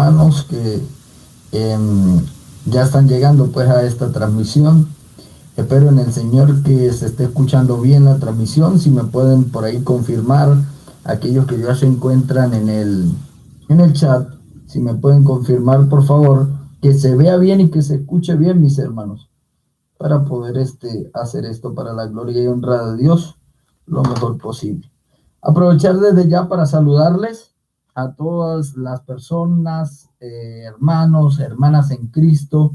hermanos que ya están llegando pues a esta transmisión. Espero en el Señor que se esté escuchando bien la transmisión. Si me pueden por ahí confirmar, aquellos que ya se encuentran en el chat, si me pueden confirmar por favor que se vea bien y que se escuche bien, mis hermanos, para poder hacer esto para la gloria y honra de Dios lo mejor posible. Aprovechar desde ya para saludarles a todas las personas, hermanos, hermanas en Cristo,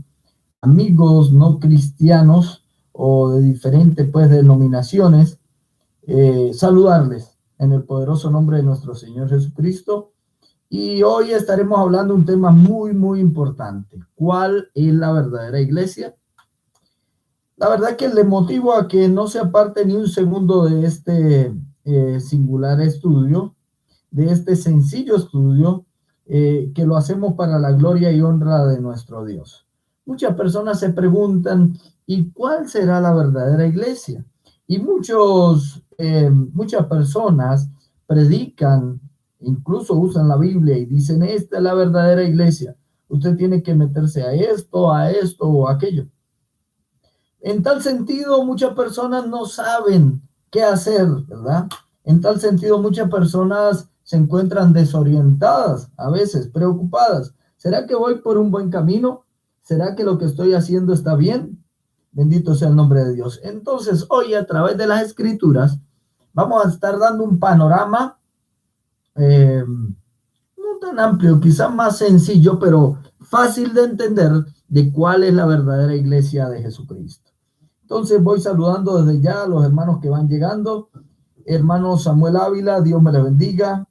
amigos no cristianos o de diferentes pues denominaciones, saludarles en el poderoso nombre de nuestro Señor Jesucristo. Y hoy estaremos hablando de un tema muy importante. ¿Cuál es la verdadera iglesia? La verdad que le motivo a que no se aparte ni un segundo de este singular estudio, de este sencillo estudio, que lo hacemos para la gloria y honra de nuestro Dios. Muchas personas se preguntan, ¿y cuál será la verdadera iglesia? Y muchas personas predican, incluso usan la Biblia y dicen, esta es la verdadera iglesia. Usted tiene que meterse a esto o aquello. En tal sentido, muchas personas no saben qué hacer, ¿verdad? En tal sentido, muchas personas se encuentran desorientadas, a veces preocupadas. ¿Será que voy por un buen camino? ¿Será que lo que estoy haciendo está bien? Bendito sea el nombre de Dios. Entonces, hoy a través de las escrituras, vamos a estar dando un panorama no tan amplio, quizás más sencillo, pero fácil de entender de cuál es la verdadera iglesia de Jesucristo. Entonces voy saludando desde ya a los hermanos que van llegando. Hermano Samuel Ávila, Dios me le bendiga.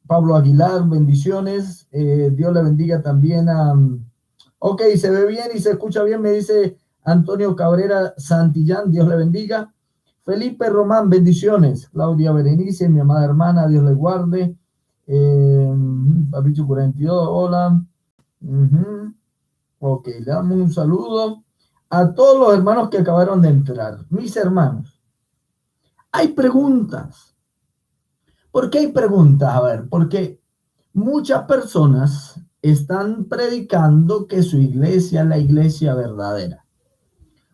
Pablo Aguilar, bendiciones. Dios le bendiga también a... Ok, se ve bien y se escucha bien, me dice Antonio Cabrera Santillán, Dios le bendiga. Felipe Román, bendiciones. Claudia Berenice, mi amada hermana, Dios le guarde. Papicho 42, hola. Ok, le damos un saludo a todos los hermanos que acabaron de entrar. Mis hermanos, hay preguntas. ¿Por qué hay preguntas? A ver, porque muchas personas están predicando que su iglesia es la iglesia verdadera.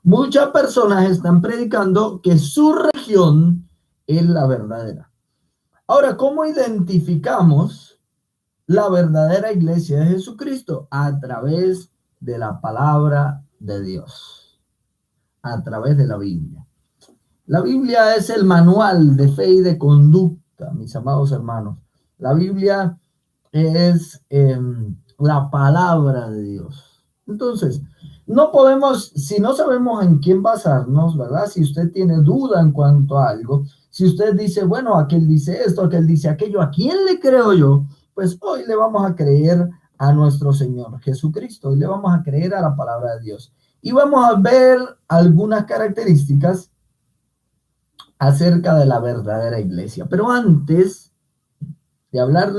Muchas personas están predicando que su religión es la verdadera. Ahora, ¿cómo identificamos la verdadera iglesia de Jesucristo? A través de la palabra de Dios, a través de la Biblia. La Biblia es el manual de fe y de conducta, mis amados hermanos. La Biblia es la palabra de Dios. Entonces, no podemos, si no sabemos en quién basarnos, ¿verdad? Si usted tiene duda en cuanto a algo, si usted dice, bueno, aquel dice esto, aquel dice aquello, ¿a quién le creo yo? Pues hoy le vamos a creer a nuestro Señor Jesucristo, hoy le vamos a creer a la palabra de Dios. Y vamos a ver algunas características acerca de la verdadera iglesia. Pero antes de hablar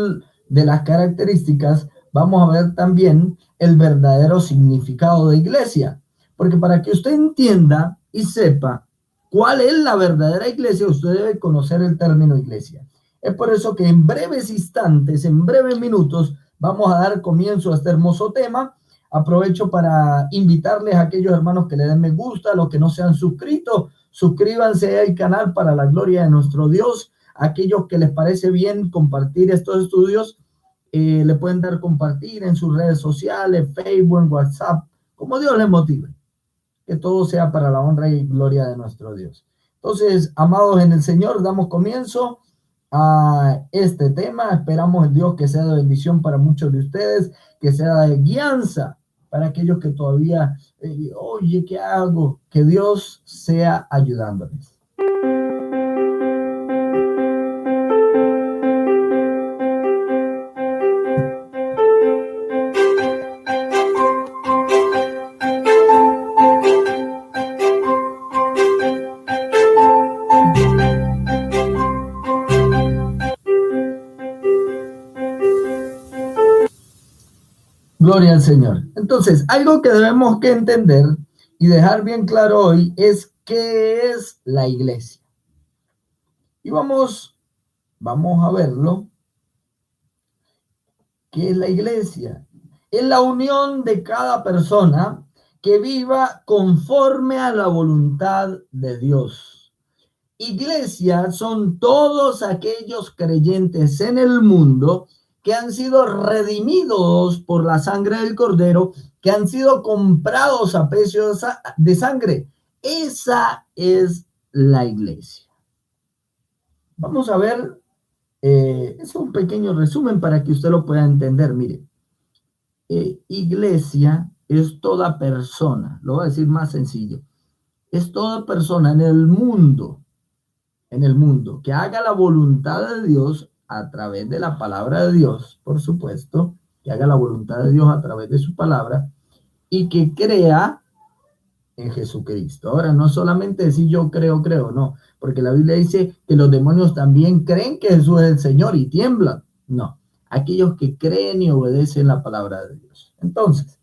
de las características, vamos a ver también el verdadero significado de iglesia. Porque para que usted entienda y sepa cuál es la verdadera iglesia, usted debe conocer el término iglesia. Es por eso que en breves instantes, en breves minutos, vamos a dar comienzo a este hermoso tema. Aprovecho para invitarles a aquellos hermanos que le den me gusta, a los que no se han suscrito, suscríbanse al canal para la gloria de nuestro Dios. Aquellos que les parece bien compartir estos estudios, le pueden dar compartir en sus redes sociales, Facebook, en WhatsApp, como Dios les motive. Que todo sea para la honra y gloria de nuestro Dios. Entonces, amados en el Señor, damos comienzo a este tema. Esperamos en Dios que sea de bendición para muchos de ustedes, que sea de guianza para aquellos que todavía, oye, ¿qué hago? Que Dios sea ayudándoles. Gloria al Señor. Entonces, algo que debemos que entender y dejar bien claro hoy es qué es la iglesia. Y vamos a verlo. ¿Qué es la iglesia? es la unión de cada persona que viva conforme a la voluntad de Dios. Iglesia son todos aquellos creyentes en el mundo que han sido redimidos por la sangre del Cordero, que han sido comprados a precio de sangre. Esa es la iglesia. Vamos a ver, es un pequeño resumen para que usted lo pueda entender. Mire, iglesia es toda persona, lo voy a decir más sencillo, es toda persona en el mundo, que haga la voluntad de Dios a través de la palabra de Dios, por supuesto, que haga la voluntad de Dios a través de su palabra y que crea en Jesucristo. Ahora, no solamente decir yo creo, no, porque la Biblia dice que los demonios también creen que Jesús es el Señor y tiemblan. No, aquellos que creen y obedecen la palabra de Dios. Entonces,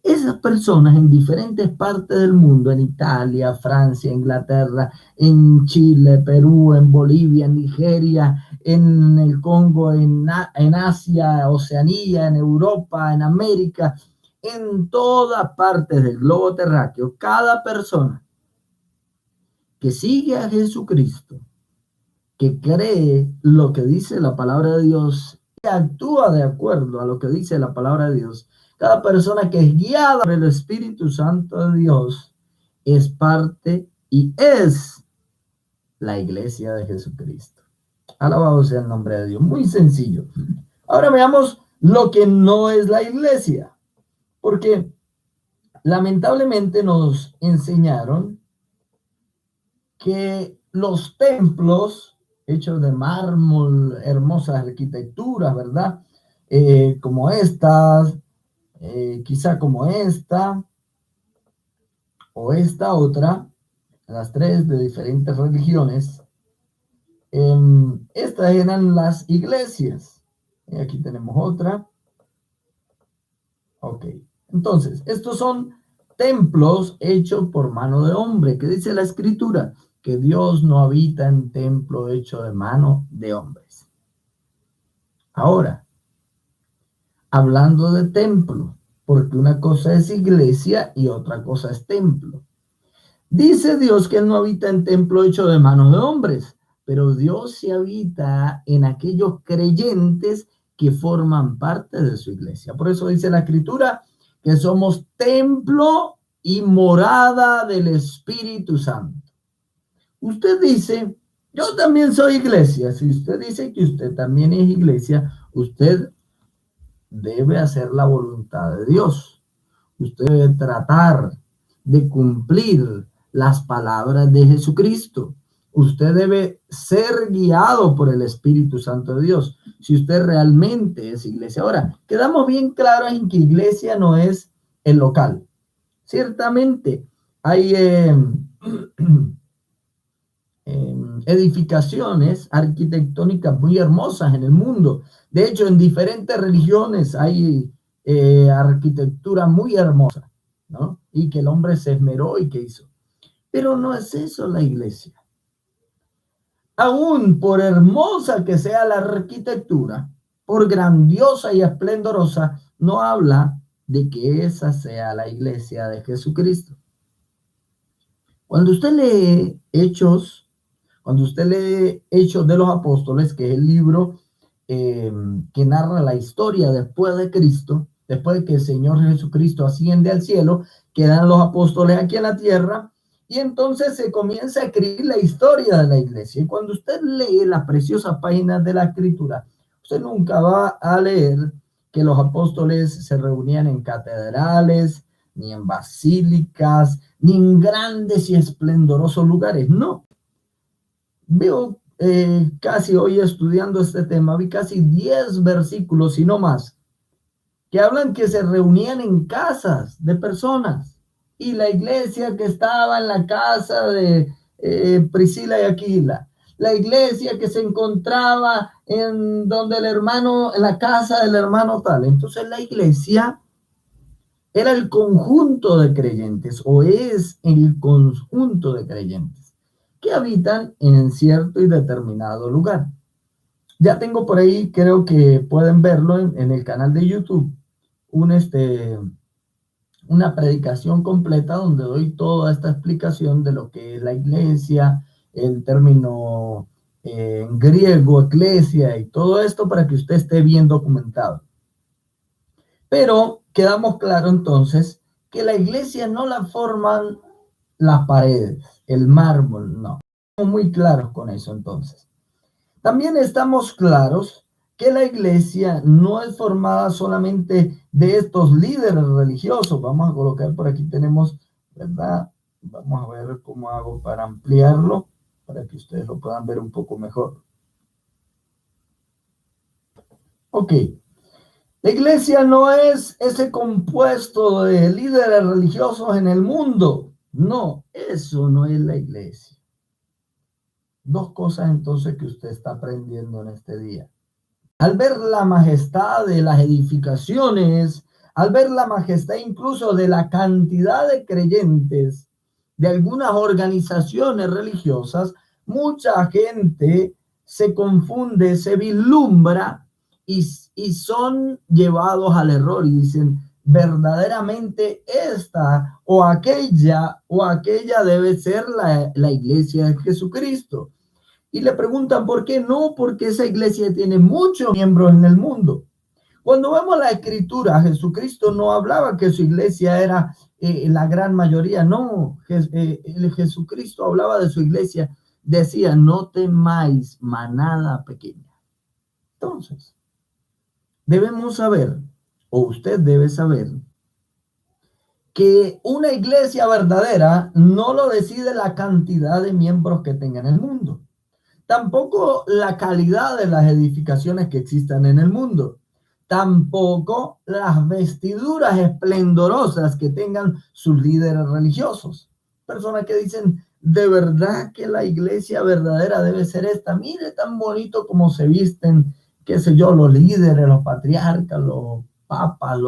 esas personas en diferentes partes del mundo, en Italia, Francia, Inglaterra, en Chile, Perú, en Bolivia, en Nigeria, en el Congo, en Asia, Oceanía, en Europa, en América, en todas partes del globo terráqueo, cada persona que sigue a Jesucristo, que cree lo que dice la palabra de Dios y actúa de acuerdo a lo que dice la palabra de Dios, cada persona que es guiada por el Espíritu Santo de Dios es parte y es la iglesia de Jesucristo. Alabado sea el nombre de Dios. Muy sencillo. Ahora veamos lo que no es la iglesia, porque lamentablemente nos enseñaron que los templos hechos de mármol, hermosas arquitecturas, ¿verdad? Como estas, quizá como esta o esta otra, las tres de diferentes religiones, estas eran las iglesias. Y aquí tenemos otra. Ok, entonces, estos son templos hechos por mano de hombre. ¿Qué dice la Escritura? Que Dios no habita en templo hecho de mano de hombres. Ahora, hablando de templo, porque una cosa es iglesia y otra cosa es templo. Dice Dios que Él no habita en templo hecho de manos de hombres, pero Dios se habita en aquellos creyentes que forman parte de su iglesia. Por eso dice la Escritura que somos templo y morada del Espíritu Santo. Usted dice, yo también soy iglesia. Si usted dice que usted también es iglesia, usted debe hacer la voluntad de Dios. Usted debe tratar de cumplir las palabras de Jesucristo. Usted debe ser guiado por el Espíritu Santo de Dios, si usted realmente es iglesia. Ahora, quedamos bien claros en que iglesia no es el local. Ciertamente hay edificaciones arquitectónicas muy hermosas en el mundo. De hecho, en diferentes religiones hay arquitectura muy hermosa, ¿no? Y que el hombre se esmeró y que hizo. Pero no es eso la iglesia. Aún por hermosa que sea la arquitectura, por grandiosa y esplendorosa, no habla de que esa sea la iglesia de Jesucristo. Cuando usted lee Hechos de los Apóstoles, que es el libro que narra la historia después de Cristo, después de que el Señor Jesucristo asciende al cielo, quedan los apóstoles aquí en la tierra, y entonces se comienza a escribir la historia de la iglesia. Y cuando usted lee las preciosas páginas de la Escritura, usted nunca va a leer que los apóstoles se reunían en catedrales, ni en basílicas, ni en grandes y esplendorosos lugares. No. Veo casi hoy estudiando este tema, vi casi 10 versículos y no más, que hablan que se reunían en casas de personas. Y la iglesia que estaba en la casa de Priscila y Aquila, la iglesia que se encontraba en donde el hermano, en la casa del hermano tal. Entonces la iglesia era el conjunto de creyentes, o es el conjunto de creyentes que habitan en cierto y determinado lugar. Ya tengo por ahí, creo que pueden verlo en el canal de YouTube, una predicación completa donde doy toda esta explicación de lo que es la iglesia, el término en griego, eclesia y todo esto para que usted esté bien documentado. Pero quedamos claro entonces que la iglesia no la forman las paredes, el mármol, no. Estamos muy claros con eso entonces. También estamos claros que la iglesia no es formada solamente de estos líderes religiosos. Vamos a colocar por aquí, tenemos, ¿verdad? Vamos a ver cómo hago para ampliarlo, para que ustedes lo puedan ver un poco mejor. Ok. La iglesia no es ese compuesto de líderes religiosos en el mundo. No, eso no es la iglesia. Dos cosas entonces que usted está aprendiendo en este día. Al ver la majestad de las edificaciones, al ver la majestad incluso de la cantidad de creyentes de algunas organizaciones religiosas, mucha gente se confunde, se vislumbra y son llevados al error y dicen, verdaderamente esta o aquella debe ser la iglesia de Jesucristo. Y le preguntan por qué no, porque esa iglesia tiene muchos miembros en el mundo. Cuando vemos la escritura, Jesucristo no hablaba que su iglesia era la gran mayoría, no. Jesucristo hablaba de su iglesia, decía, no temáis manada pequeña. Entonces, debemos saber, o usted debe saber, que una iglesia verdadera no lo decide la cantidad de miembros que tenga en el mundo. Tampoco la calidad de las edificaciones que existan en el mundo. Tampoco las vestiduras esplendorosas que tengan sus líderes religiosos. Personas que dicen, de verdad que la iglesia verdadera debe ser esta. Mire tan bonito como se visten, qué sé yo, los líderes, los patriarcas, los papas,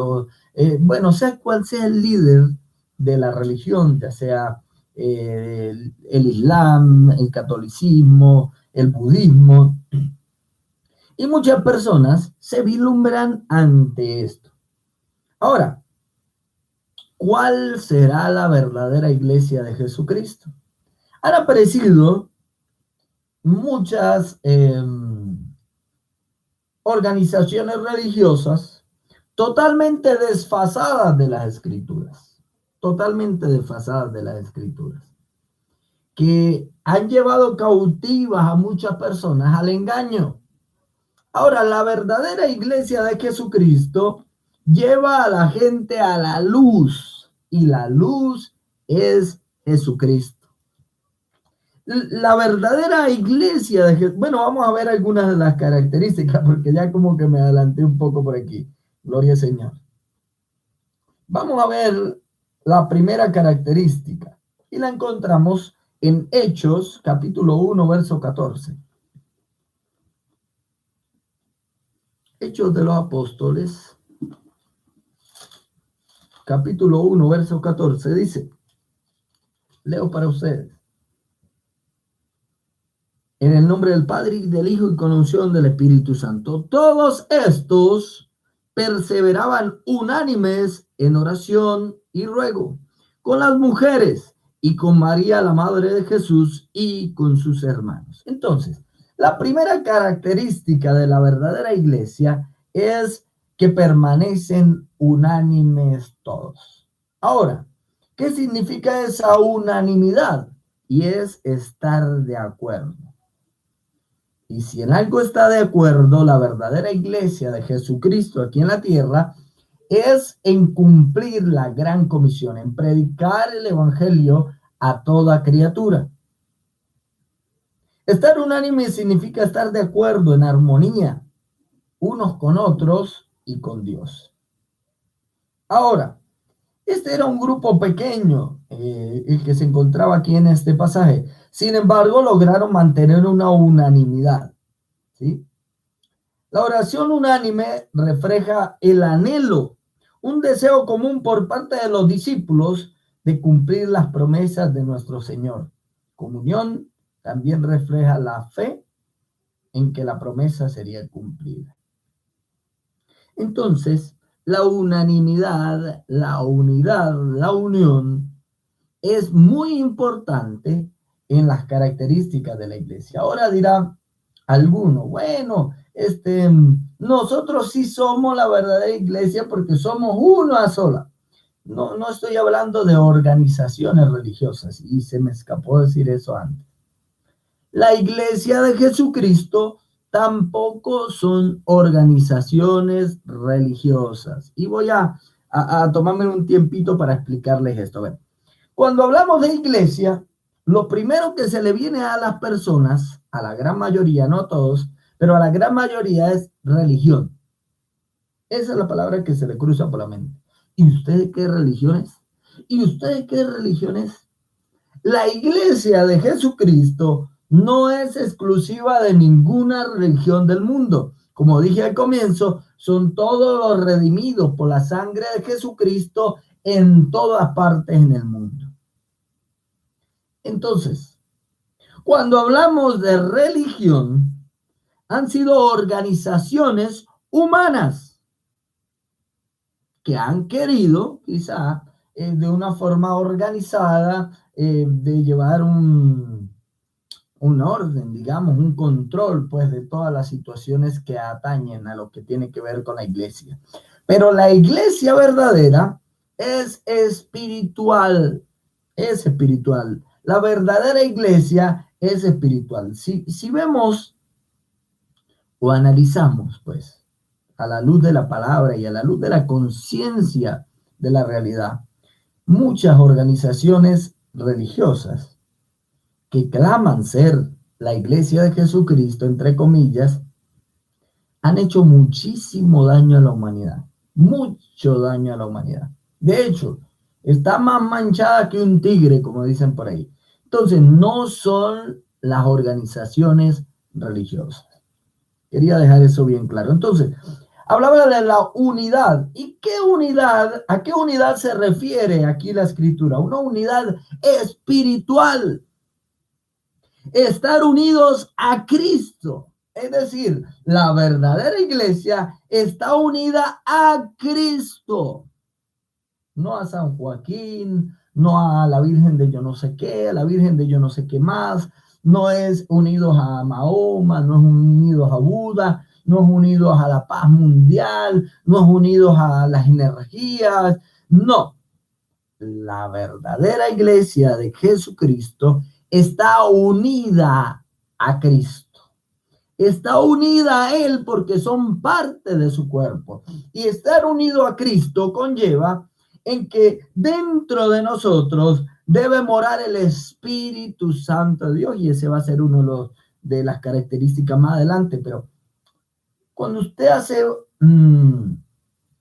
bueno, sea cual sea el líder de la religión, ya sea el Islam, el catolicismo, el budismo, y muchas personas se vislumbran ante esto. Ahora, ¿cuál será la verdadera iglesia de Jesucristo? Han aparecido muchas organizaciones religiosas totalmente desfasadas de las escrituras, que han llevado cautivas a muchas personas al engaño. Ahora, la verdadera iglesia de Jesucristo lleva a la gente a la luz y la luz es Jesucristo. La verdadera iglesia de Jesucristo, bueno, vamos a ver algunas de las características porque ya como que me adelanté un poco por aquí. Gloria al Señor. Vamos a ver la primera característica y la encontramos en Hechos, capítulo 1, verso 14. Hechos de los Apóstoles, capítulo 1, verso 14, dice, leo para ustedes. En el nombre del Padre y del Hijo y con unción del Espíritu Santo. Todos estos perseveraban unánimes en oración y ruego con las mujeres y con María, la madre de Jesús, y con sus hermanos. Entonces, la primera característica de la verdadera iglesia es que permanecen unánimes todos. Ahora, ¿qué significa esa unanimidad? Y es estar de acuerdo. Y si en algo está de acuerdo la verdadera iglesia de Jesucristo aquí en la tierra, es en cumplir la gran comisión, en predicar el evangelio a toda criatura. Estar unánime significa estar de acuerdo, en armonía, unos con otros y con Dios. Ahora, este era un grupo pequeño, el que se encontraba aquí en este pasaje. Sin embargo, lograron mantener una unanimidad, ¿sí? La oración unánime refleja el anhelo, un deseo común por parte de los discípulos de cumplir las promesas de nuestro Señor. Comunión también refleja la fe en que la promesa sería cumplida. Entonces, la unanimidad, la unidad, la unión es muy importante en las características de la iglesia. Ahora dirá alguno, bueno, nosotros sí somos la verdadera iglesia porque somos una sola. No, no estoy hablando de organizaciones religiosas y se me escapó decir eso antes. La iglesia de Jesucristo tampoco son organizaciones religiosas. Y voy a tomarme un tiempito para explicarles esto. A ver, cuando hablamos de iglesia, lo primero que se le viene a las personas, a la gran mayoría, no a todos, pero a la gran mayoría es religión. Esa es la palabra que se le cruza por la mente. ¿Y ustedes qué religiones? ¿Y ustedes qué religiones? La iglesia de Jesucristo no es exclusiva de ninguna religión del mundo. Como dije al comienzo, son todos los redimidos por la sangre de Jesucristo en todas partes en el mundo. Entonces, cuando hablamos de religión, han sido organizaciones humanas que han querido, quizá, de una forma organizada, de llevar un orden, digamos, un control, pues, de todas las situaciones que atañen a lo que tiene que ver con la iglesia. Pero la iglesia verdadera es espiritual, es espiritual. La verdadera iglesia es espiritual. Si vemos o analizamos, pues, a la luz de la palabra y a la luz de la conciencia de la realidad, muchas organizaciones religiosas que claman ser la iglesia de Jesucristo, entre comillas, han hecho muchísimo daño a la humanidad, mucho daño a la humanidad. De hecho, está más manchada que un tigre, como dicen por ahí. Entonces, no son las organizaciones religiosas. Quería dejar eso bien claro. Entonces, hablaba de la unidad. ¿Y qué unidad? ¿A qué unidad se refiere aquí la escritura? Una unidad espiritual. Estar unidos a Cristo. Es decir, la verdadera iglesia está unida a Cristo. No a San Joaquín, no a la Virgen de yo no sé qué, a la Virgen de yo no sé qué más. No es unidos a Mahoma, no es unidos a Buda, no es unidos a la paz mundial, no es unidos a las energías. No, la verdadera iglesia de Jesucristo está unida a Cristo. Está unida a Él porque son parte de su cuerpo. Y estar unido a Cristo conlleva en que dentro de nosotros debe morar el Espíritu Santo de Dios. Y ese va a ser uno de las características más adelante. Pero cuando usted hace...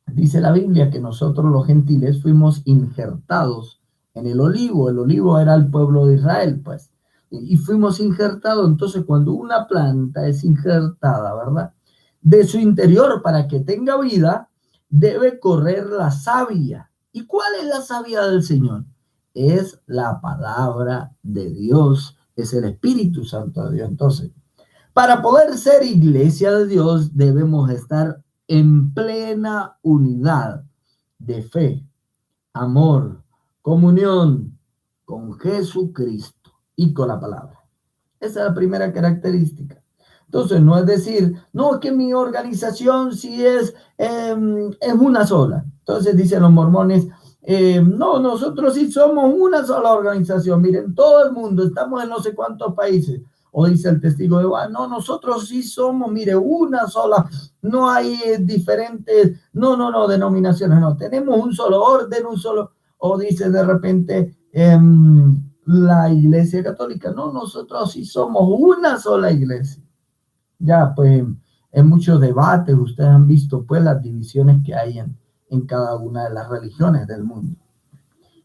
dice la Biblia que nosotros los gentiles fuimos injertados en el olivo. El olivo era el pueblo de Israel, pues. Y fuimos injertados. Entonces, cuando una planta es injertada, ¿verdad? De su interior, para que tenga vida, debe correr la savia. ¿Y cuál es la savia del Señor? Es la palabra de Dios, es el Espíritu Santo de Dios. Entonces, para poder ser iglesia de Dios, debemos estar en plena unidad de fe, amor, comunión con Jesucristo y con la palabra. Esa es la primera característica. Entonces, no es decir, no, es que mi organización sí es una sola. Entonces, dicen los mormones, no, nosotros sí somos una sola organización. Miren, todo el mundo, estamos en no sé cuántos países. O dice el testigo de Jehová, no, nosotros sí somos, mire, una sola, no hay diferentes, no, denominaciones, no, tenemos un solo orden, un solo, o dice de repente la iglesia católica, no, nosotros sí somos una sola iglesia. Ya, pues, en muchos debates ustedes han visto, pues, las divisiones que hay en cada una de las religiones del mundo.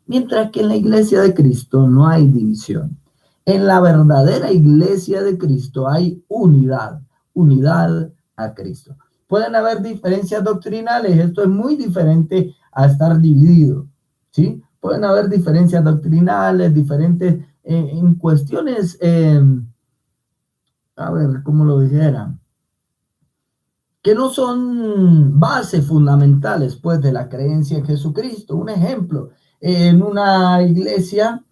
Mientras que en la iglesia de Cristo no hay división. En la verdadera iglesia de Cristo hay unidad, unidad a Cristo. Pueden haber diferencias doctrinales, esto es muy diferente a estar dividido, ¿sí? Pueden haber diferencias doctrinales, diferentes en cuestiones, a ver, ¿cómo lo dijera? que no son bases fundamentales, pues, de la creencia en Jesucristo. Un ejemplo, en una iglesia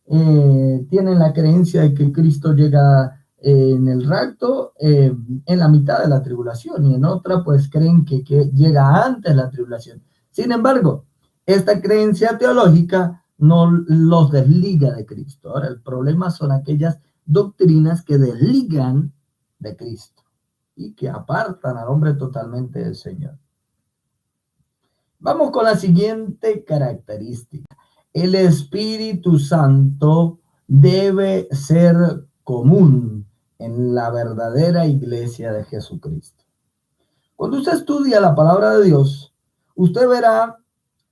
tienen la creencia de que Cristo llega en el rapto en la mitad de la tribulación, y en otra, pues, creen que llega antes de la tribulación. Sin embargo, esta creencia teológica no los desliga de Cristo. Ahora, el problema son aquellas doctrinas que desligan de Cristo y que apartan al hombre totalmente del Señor. Vamos con la siguiente característica. El Espíritu Santo debe ser común en la verdadera iglesia de Jesucristo. Cuando usted estudia la palabra de Dios, usted verá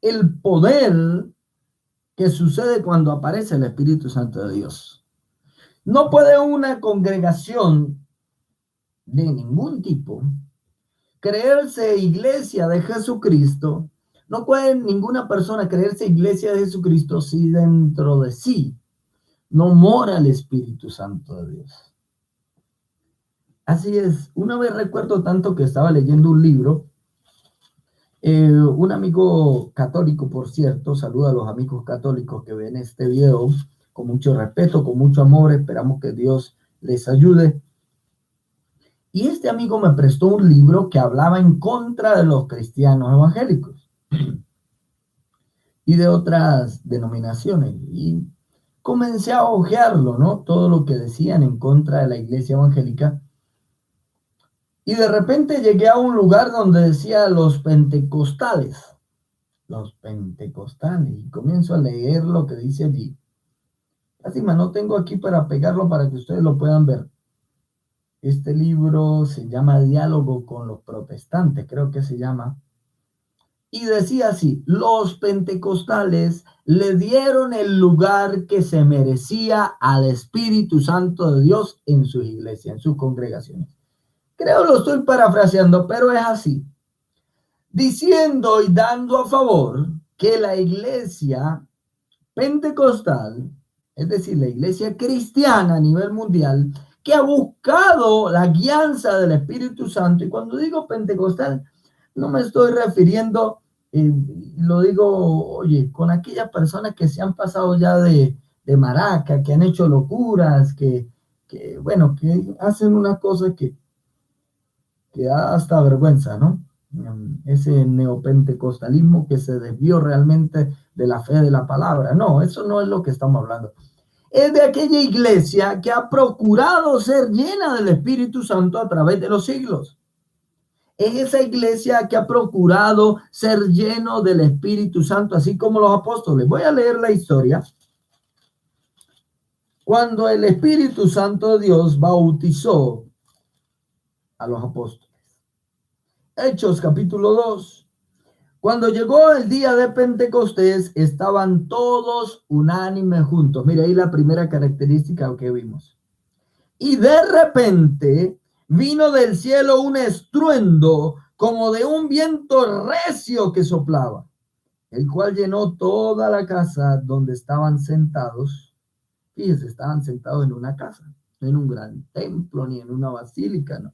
el poder que sucede cuando aparece el Espíritu Santo de Dios. No puede una congregación de ningún tipo creerse iglesia de Jesucristo. No puede ninguna persona creerse iglesia de Jesucristo si dentro de sí no mora el Espíritu Santo de Dios. Así es. Una vez recuerdo tanto que estaba leyendo un libro. Un amigo católico, por cierto, saluda a los amigos católicos que ven este video con mucho respeto, con mucho amor. Esperamos que Dios les ayude. Y este amigo me prestó un libro que hablaba en contra de los cristianos evangélicos y de otras denominaciones. Y comencé a hojearlo, ¿no? Todo lo que decían en contra de la iglesia evangélica. Y de repente llegué a un lugar donde decía los pentecostales. Los pentecostales. Y comienzo a leer lo que dice allí. Lástima, no tengo aquí para pegarlo para que ustedes lo puedan ver. Este libro se llama Diálogo con los protestantes, creo que se llama. Y decía así: los pentecostales le dieron el lugar que se merecía al Espíritu Santo de Dios en sus iglesias, en sus congregaciones. Creo lo estoy parafraseando, pero es así. Diciendo y dando a favor que la iglesia pentecostal, es decir, la iglesia cristiana a nivel mundial, que ha buscado la guianza del Espíritu Santo. Y cuando digo pentecostal, no me estoy refiriendo, lo digo, oye, con aquellas personas que se han pasado ya de maraca, que han hecho locuras, bueno, que hacen una cosa que da hasta vergüenza, ¿no? Ese neopentecostalismo que se desvió realmente de la fe de la palabra. No, eso no es lo que estamos hablando. Es de aquella iglesia que ha procurado ser llena del Espíritu Santo a través de los siglos. Es esa iglesia que ha procurado ser lleno del Espíritu Santo, así como los apóstoles. Voy a leer la historia. Cuando el Espíritu Santo de Dios bautizó a los apóstoles. Hechos capítulo 2. Cuando llegó el día de Pentecostés, estaban todos unánimes juntos. Mira ahí la primera característica que vimos. Y de repente vino del cielo un estruendo como de un viento recio que soplaba, el cual llenó toda la casa donde estaban sentados. Fíjense, estaban sentados en una casa, no en un gran templo ni en una basílica, no.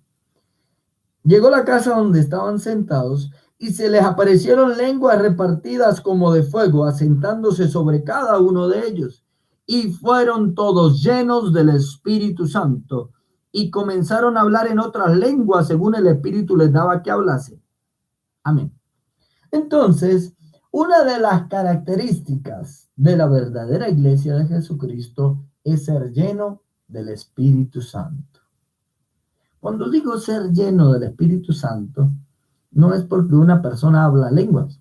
Llegó la casa donde estaban sentados y se les aparecieron lenguas repartidas como de fuego, asentándose sobre cada uno de ellos. Y fueron todos llenos del Espíritu Santo y comenzaron a hablar en otras lenguas según el Espíritu les daba que hablase. Amén. Entonces, una de las características de la verdadera iglesia de Jesucristo es ser lleno del Espíritu Santo. Cuando digo ser lleno del Espíritu Santo, no es porque una persona habla lenguas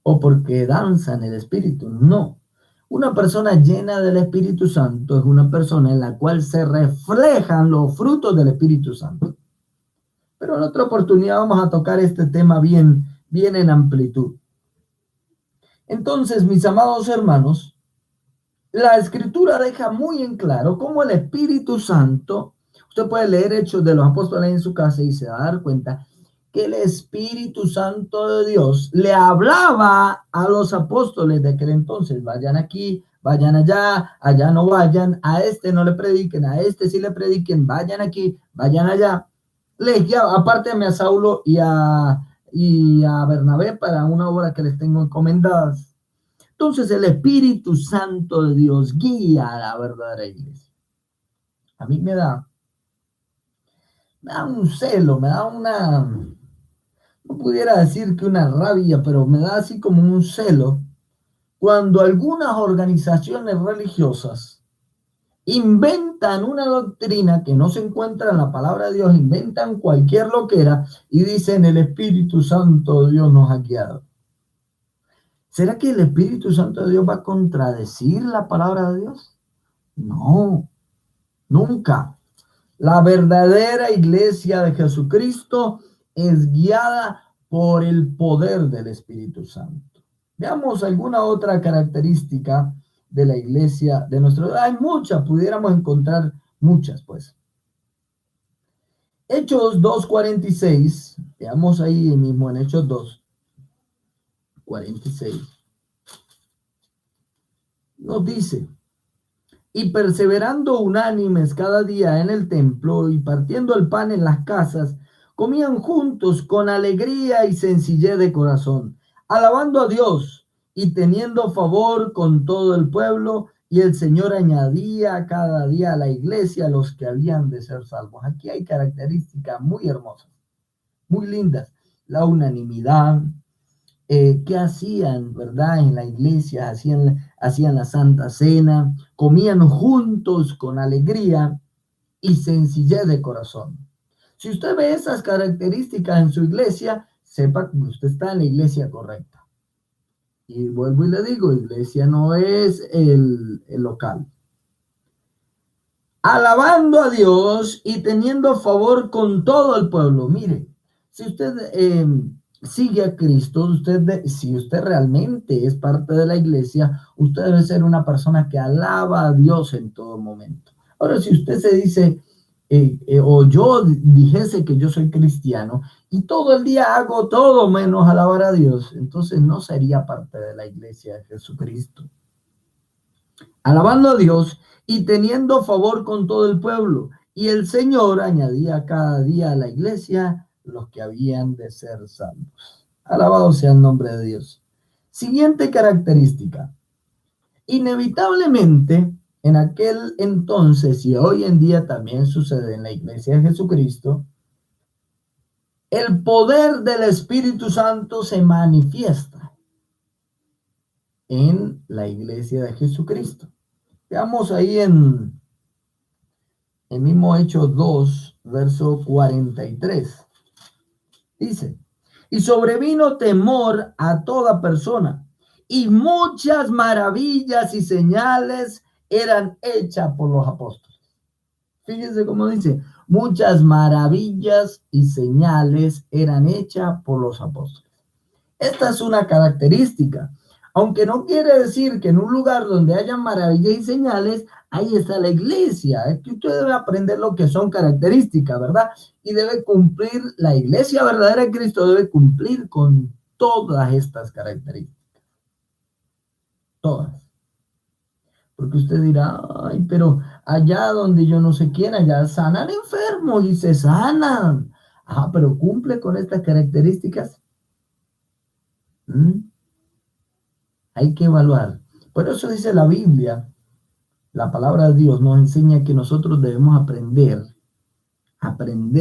o porque danza en el Espíritu, no. Una persona llena del Espíritu Santo es una persona en la cual se reflejan los frutos del Espíritu Santo. Pero en otra oportunidad vamos a tocar este tema bien en amplitud. Entonces, mis amados hermanos, la Escritura deja muy en claro cómo el Espíritu Santo. Usted puede leer Hechos de los Apóstoles en su casa y se va a dar cuenta que el Espíritu Santo de Dios le hablaba a los apóstoles de aquel entonces: vayan aquí, vayan allá, allá no vayan, a este no le prediquen, a este sí le prediquen, vayan aquí, vayan allá. les guiaba, apárteme a Saulo y a Bernabé para una obra que les tengo encomendadas. Entonces el Espíritu Santo de Dios guía a la verdadera iglesia. A mí me da un celo, me da no pudiera decir que una rabia, pero me da así como un celo cuando algunas organizaciones religiosas inventan una doctrina que no se encuentra en la palabra de Dios, inventan cualquier loquera y dicen el Espíritu Santo de Dios nos ha guiado. ¿Será que el Espíritu Santo de Dios va a contradecir la palabra de Dios? No, nunca. La verdadera iglesia de Jesucristo es guiada por el poder del Espíritu Santo. Veamos alguna otra característica de la iglesia de nuestro. Hay muchas, pudiéramos encontrar muchas, pues. Hechos 2:46, veamos ahí mismo en Hechos 2:46. Nos dice: y perseverando unánimes cada día en el templo y partiendo el pan en las casas, comían juntos con alegría y sencillez de corazón, alabando a Dios y teniendo favor con todo el pueblo, y el Señor añadía cada día a la iglesia los que habían de ser salvos. Aquí hay características muy hermosas, muy lindas. La unanimidad, qué hacían, ¿verdad? En la iglesia hacían la Santa Cena, comían juntos con alegría y sencillez de corazón. Si usted ve esas características en su iglesia, sepa que usted está en la iglesia correcta. Y vuelvo y le digo, iglesia no es el local. Alabando a Dios y teniendo favor con todo el pueblo. Mire, si usted sigue a Cristo, si usted realmente es parte de la iglesia, usted debe ser una persona que alaba a Dios en todo momento. Ahora, si usted se dice, o yo dijese que yo soy cristiano y todo el día hago todo menos alabar a Dios, entonces no sería parte de la iglesia de Jesucristo. Alabando a Dios y teniendo favor con todo el pueblo. Y el Señor añadía cada día a la iglesia los que habían de ser salvos. Alabado sea el nombre de Dios. Siguiente característica. Inevitablemente, en aquel entonces y hoy en día también sucede en la iglesia de Jesucristo, el poder del Espíritu Santo se manifiesta en la iglesia de Jesucristo. Veamos ahí en el mismo Hechos 2, verso 43. Dice: y sobrevino temor a toda persona, y muchas maravillas y señales eran hechas por los apóstoles. Fíjense cómo dice: muchas maravillas y señales eran hechas por los apóstoles. Esta es una característica, aunque no quiere decir que en un lugar donde haya maravillas y señales, ahí está la iglesia. Es que usted debe aprender lo que son características, ¿verdad? Y debe cumplir, la iglesia verdadera de Cristo debe cumplir con todas estas características. Todas. Porque usted dirá, ay, pero allá donde yo no sé quién, allá sanan enfermos y se sanan. Ah, pero cumple con estas características. Hay que evaluar. Por eso dice la Biblia, la palabra de Dios nos enseña que nosotros debemos aprender,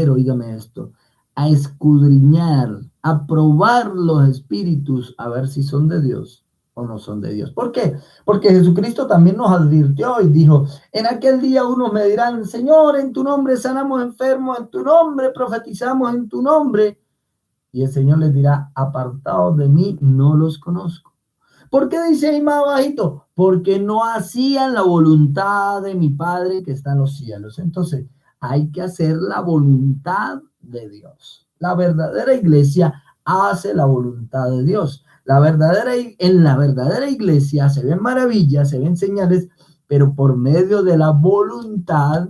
oígame esto, a escudriñar, a probar los espíritus, a ver si son de Dios o no son de Dios. ¿Por qué? Porque Jesucristo también nos advirtió y dijo: en aquel día unos me dirán, Señor, en tu nombre sanamos enfermos, en tu nombre profetizamos, en tu nombre. Y el Señor les dirá: apartados de mí, no los conozco. ¿Por qué dice ahí más bajito? Porque no hacían la voluntad de mi Padre que está en los cielos. Entonces, hay que hacer la voluntad de Dios. La verdadera iglesia hace la voluntad de Dios. En la verdadera iglesia se ven maravillas, se ven señales, pero por medio de la voluntad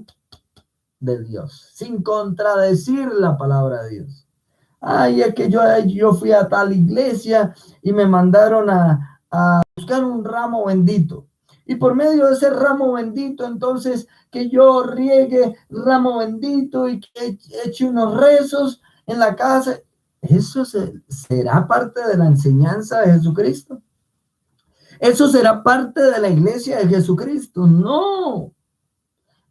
de Dios, sin contradecir la palabra de Dios. Ay, es que yo fui a tal iglesia y me mandaron a buscar un ramo bendito. Y por medio de ese ramo bendito, entonces, que yo riegue ramo bendito y que eche unos rezos en la casa, ¿eso será parte de la enseñanza de Jesucristo? ¿Eso será parte de la iglesia de Jesucristo? No.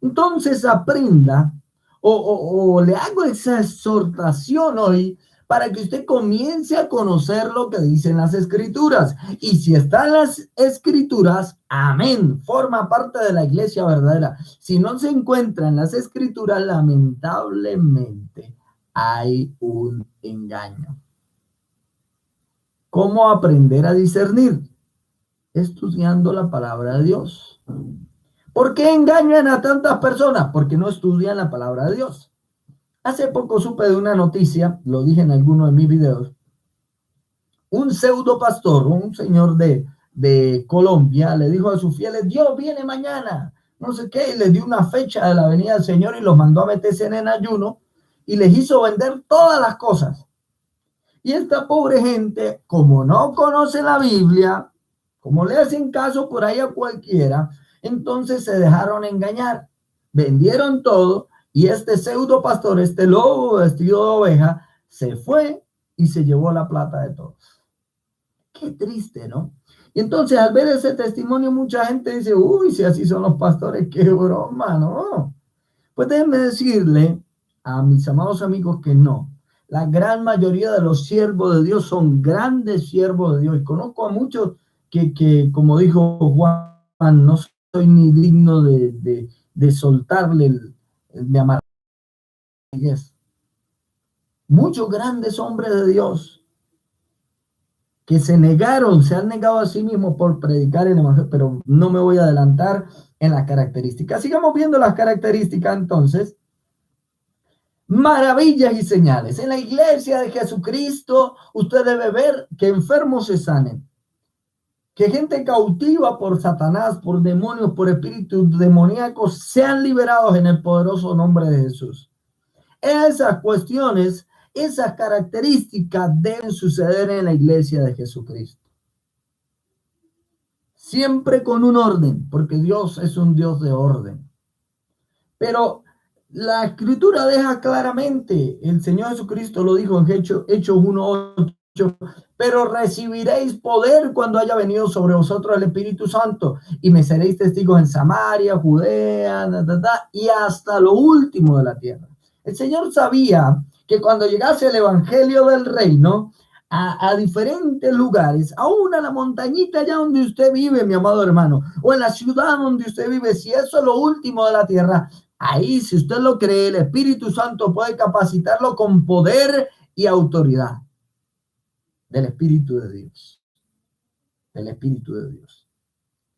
Entonces aprenda o le hago esa exhortación hoy para que usted comience a conocer lo que dicen las escrituras. Y si están las escrituras, amén, forma parte de la iglesia verdadera. Si no se encuentra en las escrituras, lamentablemente hay un engaño. ¿Cómo aprender a discernir? Estudiando la palabra de Dios. ¿Por qué engañan a tantas personas? Porque no estudian la palabra de Dios. Hace poco supe de una noticia, lo dije en alguno de mis videos, un pseudo pastor, un señor de Colombia, le dijo a sus fieles, Dios viene mañana, no sé qué, y les dio una fecha de la venida del Señor y los mandó a meterse en ayuno y les hizo vender todas las cosas. Y esta pobre gente, como no conoce la Biblia, como le hacen caso por ahí a cualquiera, entonces se dejaron engañar, vendieron todo y este pseudo pastor, este lobo vestido de oveja, se fue y se llevó la plata de todos. Qué triste, ¿no? Y entonces al ver ese testimonio mucha gente dice, uy, si así son los pastores, qué broma, ¿no? Pues déjenme decirle a mis amados amigos que no. La gran mayoría de los siervos de Dios son grandes siervos de Dios. Y conozco a muchos que como dijo Juan, no soy ni digno de soltarle de amar. Muchos grandes hombres de Dios que se han negado a sí mismos por predicar el evangelio, pero no me voy a adelantar en las características. Sigamos viendo las características entonces. Maravillas y señales. En la iglesia de Jesucristo, usted debe ver que enfermos se sanen, que gente cautiva por Satanás, por demonios, por espíritus demoníacos, sean liberados en el poderoso nombre de Jesús. Esas cuestiones, esas características deben suceder en la iglesia de Jesucristo. Siempre con un orden, porque Dios es un Dios de orden. Pero la escritura deja claramente, el Señor Jesucristo lo dijo en Hechos 1:8, pero recibiréis poder cuando haya venido sobre vosotros el Espíritu Santo y me seréis testigos en Samaria, Judea, y hasta lo último de la tierra. El Señor sabía que cuando llegase el Evangelio del Reino, a diferentes lugares, aún a la montañita allá donde usted vive, mi amado hermano, o en la ciudad donde usted vive, si eso es lo último de la tierra, ahí, si usted lo cree, el Espíritu Santo puede capacitarlo con poder y autoridad del Espíritu de Dios. Del Espíritu de Dios.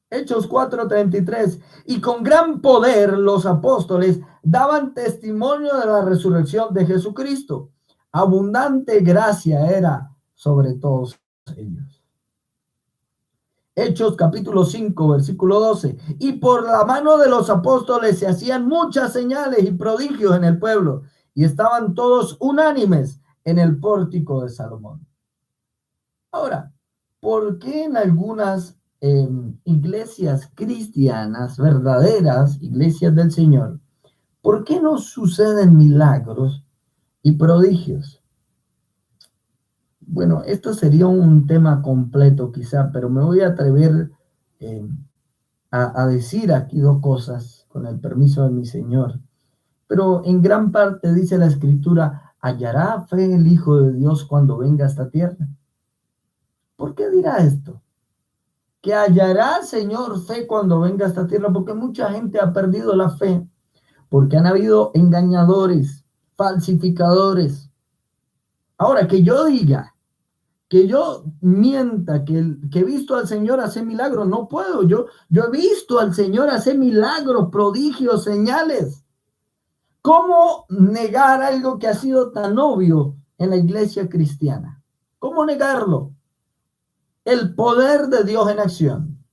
Hechos 4:33. Y con gran poder los apóstoles daban testimonio de la resurrección de Jesucristo. Abundante gracia era sobre todos ellos. Hechos capítulo 5, versículo 12. Y por la mano de los apóstoles se hacían muchas señales y prodigios en el pueblo, y estaban todos unánimes en el pórtico de Salomón. Ahora, ¿por qué en algunas iglesias cristianas, verdaderas iglesias del Señor, por qué no suceden milagros y prodigios? Bueno, esto sería un tema completo quizá, pero me voy a atrever a decir aquí dos cosas con el permiso de mi Señor. Pero en gran parte dice la Escritura, ¿hallará fe el Hijo de Dios cuando venga a esta tierra? ¿Por qué dirá esto? Que hallará, Señor, fe cuando venga a esta tierra, porque mucha gente ha perdido la fe, porque han habido engañadores, falsificadores. Ahora, que yo diga, que yo mienta, que he visto al Señor hacer milagros, no puedo. Yo he visto al Señor hacer milagros, prodigios, señales. ¿Cómo negar algo que ha sido tan obvio en la iglesia cristiana? ¿Cómo negarlo? El poder de Dios en acción.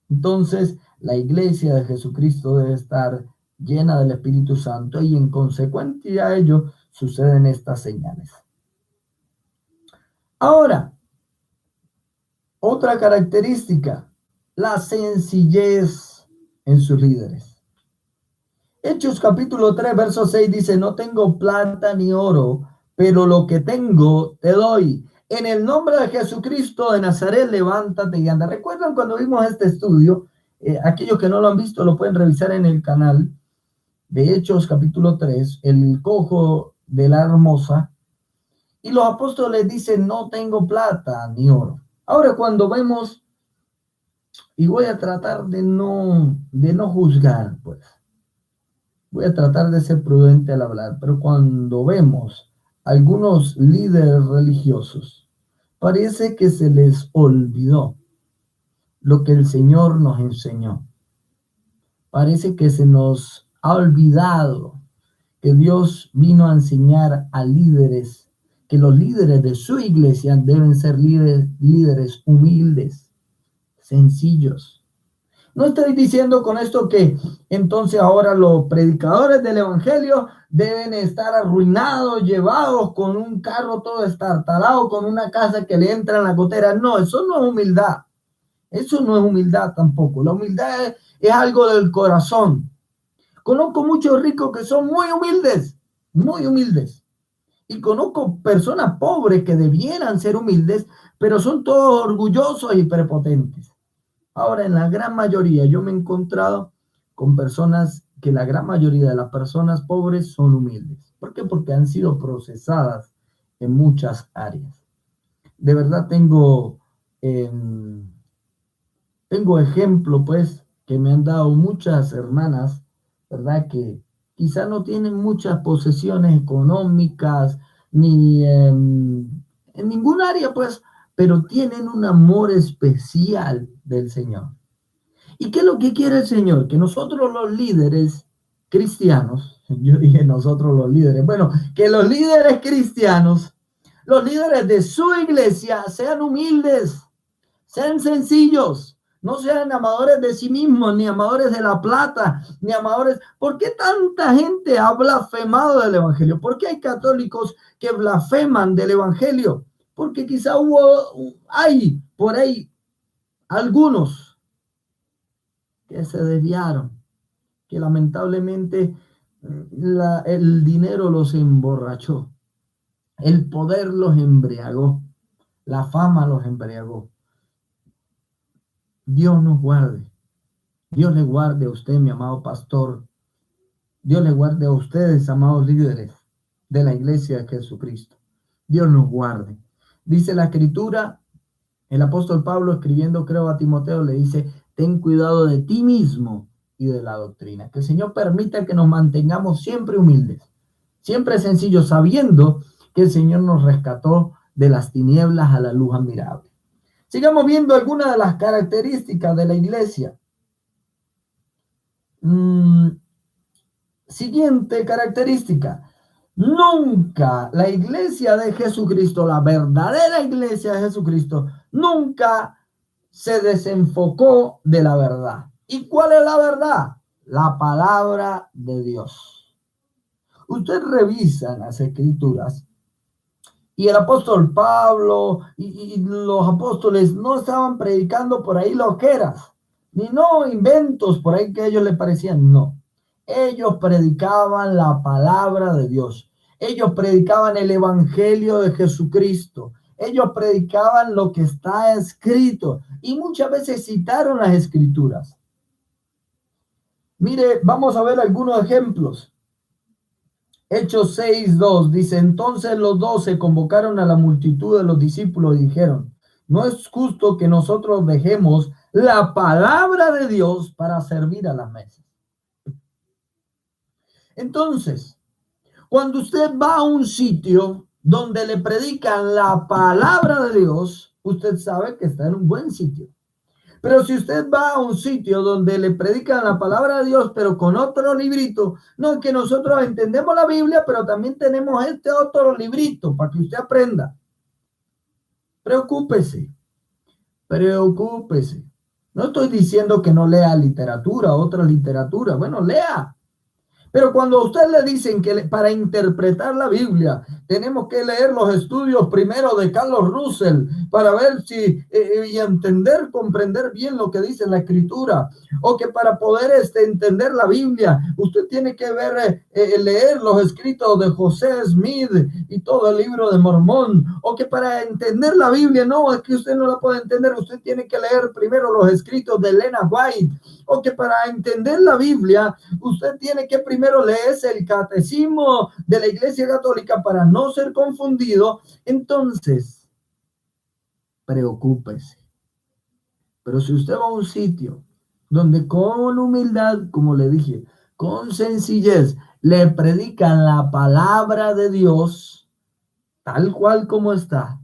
Entonces, la iglesia de Jesucristo debe estar llena del Espíritu Santo y en consecuencia a ello suceden estas señales. Ahora, otra característica, la sencillez en sus líderes. Hechos capítulo 3, verso 6 dice, no tengo plata ni oro, pero lo que tengo te doy. En el nombre de Jesucristo de Nazaret, levántate y anda. ¿Recuerdan cuando vimos este estudio? Aquellos que no lo han visto lo pueden revisar en el canal de Hechos capítulo 3, el cojo de la hermosa. Y los apóstoles dicen, no tengo plata ni oro. Ahora cuando vemos, y voy a tratar de no juzgar, pues. Voy a tratar de ser prudente al hablar, pero cuando vemos algunos líderes religiosos, parece que se les olvidó lo que el Señor nos enseñó. Parece que se nos ha olvidado que Dios vino a enseñar a líderes, que los líderes de su iglesia deben ser líderes humildes, sencillos. No estoy diciendo con esto que entonces ahora los predicadores del evangelio deben estar arruinados, llevados con un carro todo estartalado, con una casa que le entra en la gotera. No, eso no es humildad. Eso no es humildad tampoco. La humildad es algo del corazón. Conozco muchos ricos que son muy humildes, muy humildes. Y conozco personas pobres que debieran ser humildes, pero son todos orgullosos y prepotentes. Ahora, en la gran mayoría, yo me he encontrado con personas que la gran mayoría de las personas pobres son humildes. ¿Por qué? Porque han sido procesadas en muchas áreas. De verdad tengo ejemplo, pues, que me han dado muchas hermanas, ¿verdad? Que quizá no tienen muchas posesiones económicas, ni en ningún área, pues, pero tienen un amor especial del Señor. ¿Y qué es lo que quiere el Señor? Que nosotros los líderes cristianos, yo dije nosotros los líderes, bueno, que los líderes cristianos, los líderes de su iglesia sean humildes, sean sencillos, no sean amadores de sí mismos, ni amadores de la plata, ni amadores. ¿Por qué tanta gente ha blasfemado del evangelio? ¿Por qué hay católicos que blasfeman del evangelio? Porque quizá hay por ahí algunos que se desviaron, que lamentablemente el dinero los emborrachó, el poder los embriagó, la fama los embriagó. Dios nos guarde. Dios le guarde a usted, mi amado pastor. Dios le guarde a ustedes, amados líderes de la iglesia de Jesucristo. Dios nos guarde. Dice la escritura, el apóstol Pablo escribiendo, creo, a Timoteo, le dice, ten cuidado de ti mismo y de la doctrina. Que el Señor permita que nos mantengamos siempre humildes, siempre sencillos, sabiendo que el Señor nos rescató de las tinieblas a la luz admirable. Sigamos viendo algunas de las características de la iglesia. Siguiente característica. Nunca la iglesia de Jesucristo, la verdadera iglesia de Jesucristo, nunca se desenfocó de la verdad. ¿Y cuál es la verdad? La palabra de Dios. Usted revisa las escrituras y el apóstol Pablo y los apóstoles no estaban predicando por ahí loqueras, ni no inventos por ahí que a ellos les parecían, no. Ellos predicaban la palabra de Dios. Ellos predicaban el evangelio de Jesucristo. Ellos predicaban lo que está escrito y muchas veces citaron las escrituras. Mire, vamos a ver algunos ejemplos. Hechos 6:2 dice, entonces los 12 convocaron a la multitud de los discípulos y dijeron, no es justo que nosotros dejemos la palabra de Dios para servir a las mesas. Entonces, cuando usted va a un sitio donde le predican la palabra de Dios, usted sabe que está en un buen sitio. Pero si usted va a un sitio donde le predican la palabra de Dios, pero con otro librito, no, que nosotros entendemos la Biblia, pero también tenemos este otro librito para que usted aprenda. Preocúpese, preocúpese. No estoy diciendo que no lea literatura, otra literatura. Bueno, lea. Pero cuando a usted le dicen que para interpretar la Biblia tenemos que leer los estudios primero de Carlos Russell para ver si y entender, comprender bien lo que dice la Escritura, o que para poder entender la Biblia usted tiene que ver, leer los escritos de José Smith y todo el libro de Mormón, o que para entender la Biblia no, es que usted no la puede entender, usted tiene que leer primero los escritos de Elena White, o que para entender la Biblia usted tiene que primero leerse el catecismo de la Iglesia Católica para no ser confundido. Entonces, preocúpese. Pero si usted va a un sitio donde con humildad, como le dije, con sencillez, le predican la palabra de Dios, tal cual como está,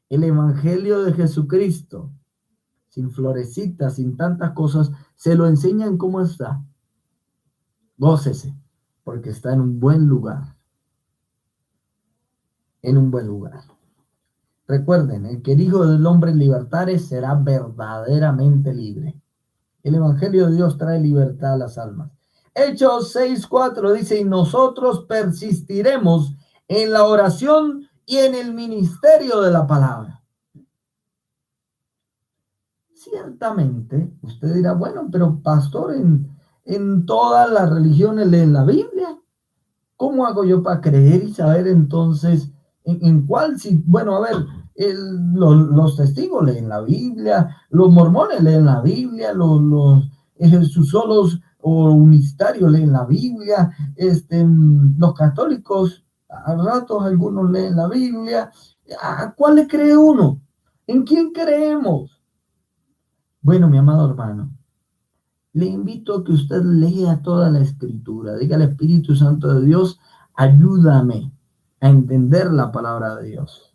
el Evangelio de Jesucristo, sin florecitas, sin tantas cosas, se lo enseñan como está. Gócese, porque está en un buen lugar. En un buen lugar. Recuerden, el que el Hijo del Hombre libertare será verdaderamente libre. El Evangelio de Dios trae libertad a las almas. Hechos 6:4 dice, y nosotros persistiremos en la oración y en el ministerio de la palabra. Ciertamente, usted dirá, bueno, pero pastor, en todas las religiones leen la Biblia. ¿Cómo hago yo para creer y saber entonces en cuál? Si, bueno, a ver, los testigos leen la Biblia, los mormones leen la Biblia, los jesusolos o unitarios leen la Biblia, los católicos, a ratos algunos leen la Biblia. ¿A cuál le cree uno? ¿En quién creemos? Bueno, mi amado hermano, le invito a que usted lea toda la Escritura. Diga al Espíritu Santo de Dios, ayúdame a entender la palabra de Dios.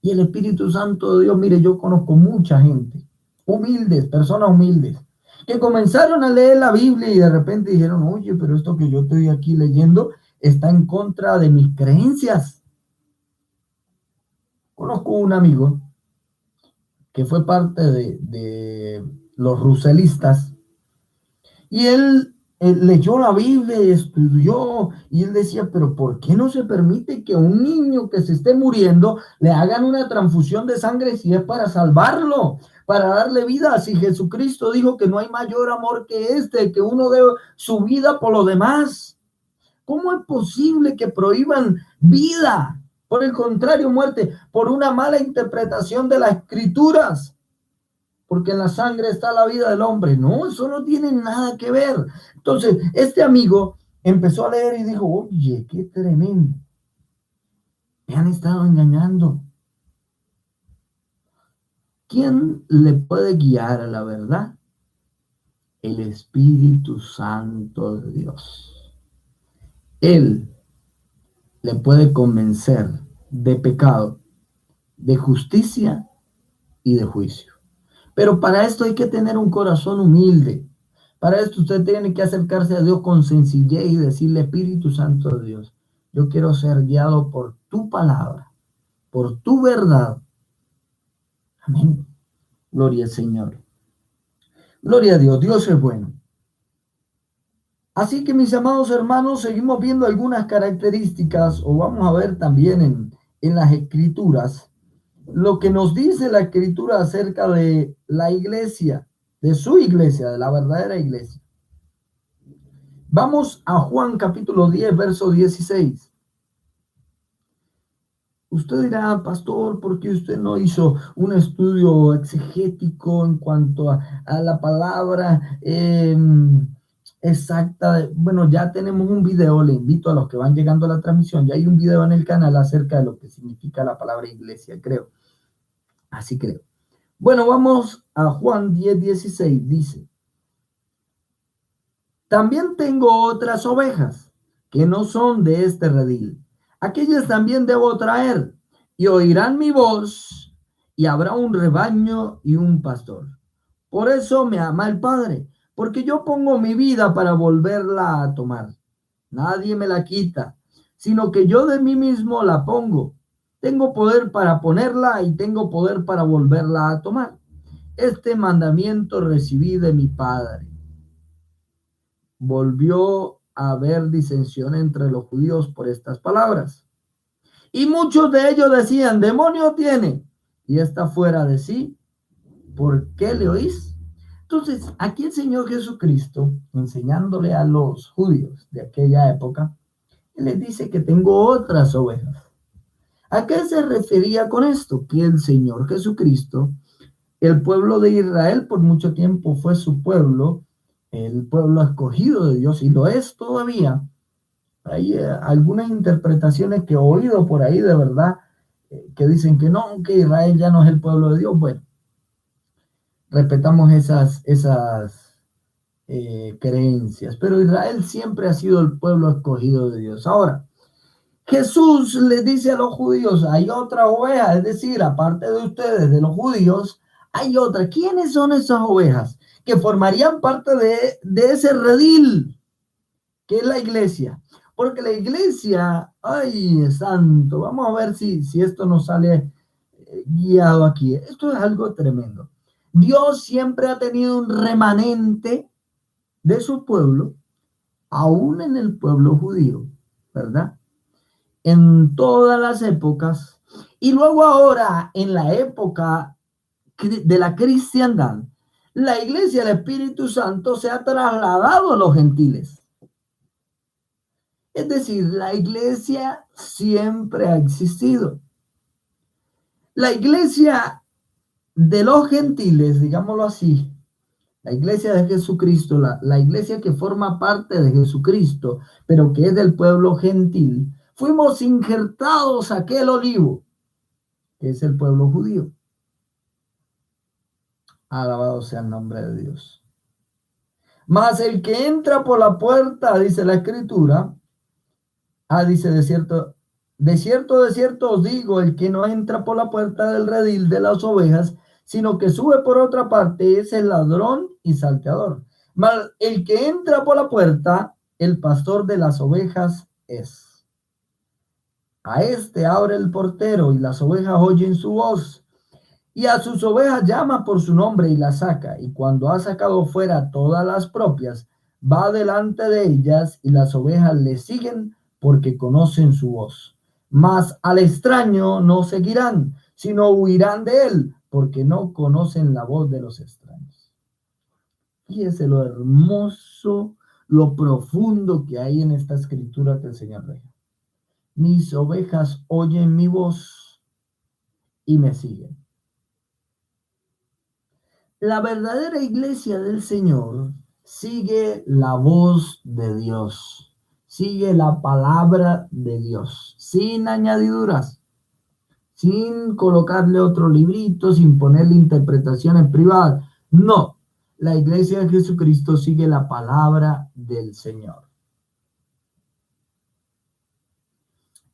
Y el Espíritu Santo de Dios, mire, yo conozco mucha gente, humildes, personas humildes, que comenzaron a leer la Biblia y de repente dijeron, oye, pero esto que yo estoy aquí leyendo está en contra de mis creencias. Conozco un amigo que fue parte de los ruselistas, y él leyó la Biblia y estudió, y él decía, pero ¿por qué no se permite que a un niño que se esté muriendo le hagan una transfusión de sangre si es para salvarlo, para darle vida? Si Jesucristo dijo que no hay mayor amor que uno dé su vida por los demás. ¿Cómo es posible que prohíban vida? Por el contrario, muerte, por una mala interpretación de las Escrituras. Porque en la sangre está la vida del hombre. No, eso no tiene nada que ver. Entonces, este amigo empezó a leer y dijo, oye, qué tremendo. Me han estado engañando. ¿Quién le puede guiar a la verdad? El Espíritu Santo de Dios. Él le puede convencer de pecado, de justicia y de juicio. Pero para esto hay que tener un corazón humilde. Para esto usted tiene que acercarse a Dios con sencillez y decirle, Espíritu Santo de Dios, yo quiero ser guiado por tu palabra, por tu verdad. Amén. Gloria al Señor. Gloria a Dios. Dios es bueno. Así que mis amados hermanos, seguimos viendo algunas características, o vamos a ver también en las Escrituras, lo que nos dice la Escritura acerca de la iglesia, de su iglesia, de la verdadera iglesia. Vamos a Juan capítulo 10, verso 16. Usted dirá, pastor, ¿por qué usted no hizo un estudio exegético en cuanto a la palabra exacta? Bueno, ya tenemos un video, le invito a los que van llegando a la transmisión, ya hay un video en el canal acerca de lo que significa la palabra iglesia, creo. Así creo. Bueno, vamos a Juan 10, 16, dice, también tengo otras ovejas que no son de este redil. Aquellas también debo traer, y oirán mi voz, y habrá un rebaño y un pastor. Por eso me ama el Padre, porque yo pongo mi vida para volverla a tomar. Nadie me la quita, sino que yo de mí mismo la pongo. Tengo poder para ponerla y tengo poder para volverla a tomar. Este mandamiento recibí de mi Padre. Volvió a haber disensión entre los judíos por estas palabras. Y muchos de ellos decían, demonio tiene, y está fuera de sí, ¿por qué le oís? Entonces, aquí el Señor Jesucristo, enseñándole a los judíos de aquella época, Él les dice que tengo otras ovejas. ¿A qué se refería con esto? Que el Señor Jesucristo, el pueblo de Israel por mucho tiempo fue su pueblo, el pueblo escogido de Dios, y lo es todavía. Hay algunas interpretaciones que he oído por ahí de verdad, que dicen que no, que Israel ya no es el pueblo de Dios. Bueno, respetamos esas creencias, pero Israel siempre ha sido el pueblo escogido de Dios. Ahora, Jesús le dice a los judíos, hay otra oveja, es decir, aparte de ustedes, de los judíos, hay otra. ¿Quiénes son esas ovejas? Que formarían parte de ese redil, que es la iglesia. Porque la iglesia, ay, santo, vamos a ver si esto nos sale guiado aquí. Esto es algo tremendo. Dios siempre ha tenido un remanente de su pueblo, aún en el pueblo judío, ¿verdad? En todas las épocas, y luego ahora en la época de la cristiandad, la iglesia del Espíritu Santo se ha trasladado a los gentiles. Es decir, la iglesia siempre ha existido. La iglesia de los gentiles, digámoslo así, la iglesia de Jesucristo, la iglesia que forma parte de Jesucristo, pero que es del pueblo gentil, fuimos injertados a aquel olivo, que es el pueblo judío. Alabado sea el nombre de Dios. Mas el que entra por la puerta, dice la Escritura, dice, de cierto os digo, el que no entra por la puerta del redil de las ovejas, sino que sube por otra parte, es el ladrón y salteador. Mas el que entra por la puerta, el pastor de las ovejas es. A este abre el portero, y las ovejas oyen su voz, y a sus ovejas llama por su nombre y las saca, y cuando ha sacado fuera todas las propias, va delante de ellas, y las ovejas le siguen porque conocen su voz. Mas al extraño no seguirán, sino huirán de él, porque no conocen la voz de los extraños. Fíjese lo hermoso, lo profundo que hay en esta escritura que el Señor deja. Mis ovejas oyen mi voz y me siguen. La verdadera iglesia del Señor sigue la voz de Dios, sigue la palabra de Dios, sin añadiduras, sin colocarle otro librito, sin ponerle interpretaciones privadas. No, la iglesia de Jesucristo sigue la palabra del Señor.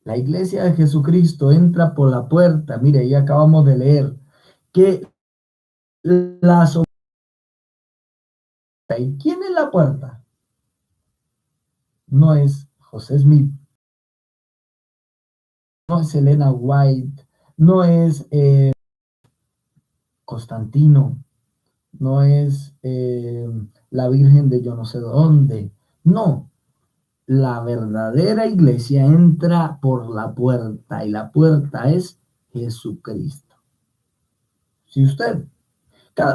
La iglesia de Jesucristo entra por la puerta. Mire, ya acabamos de leer que las ovejas. ¿Y quién es la puerta? No es José Smith, no es Elena White, no es Constantino, no es la Virgen de yo no sé dónde. No, la verdadera iglesia entra por la puerta, y la puerta es Jesucristo. Si usted,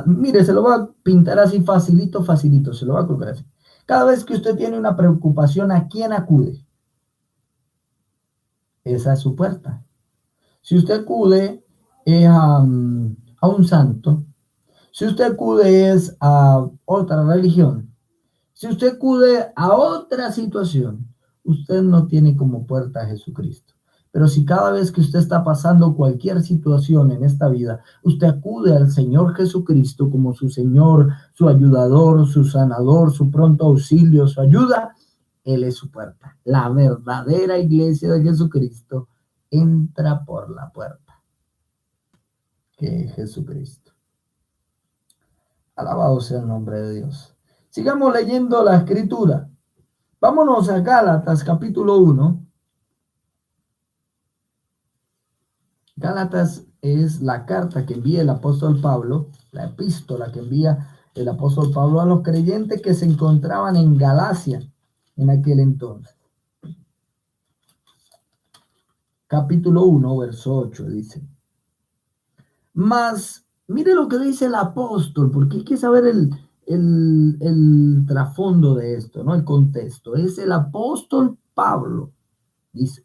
mire, se lo va a pintar así facilito, se lo va a colocar así. Cada vez que usted tiene una preocupación, ¿a quién acude? Esa es su puerta. Si usted acude a un santo, si usted acude a otra religión, si usted acude a otra situación, usted no tiene como puerta a Jesucristo. Pero si cada vez que usted está pasando cualquier situación en esta vida, usted acude al Señor Jesucristo como su Señor, su ayudador, su sanador, su pronto auxilio, su ayuda, Él es su puerta. La verdadera iglesia de Jesucristo entra por la puerta, que es Jesucristo. Alabado sea el nombre de Dios. Sigamos leyendo la escritura. Vámonos a Gálatas capítulo 1. Gálatas es la carta que envía el apóstol Pablo, la epístola que envía el apóstol Pablo a los creyentes que se encontraban en Galacia. en aquel entonces. Capítulo 1, verso 8 dice: Mas, mire lo que dice el apóstol, porque hay que saber el trasfondo de esto, ¿no? El contexto. Es el apóstol Pablo. Dice: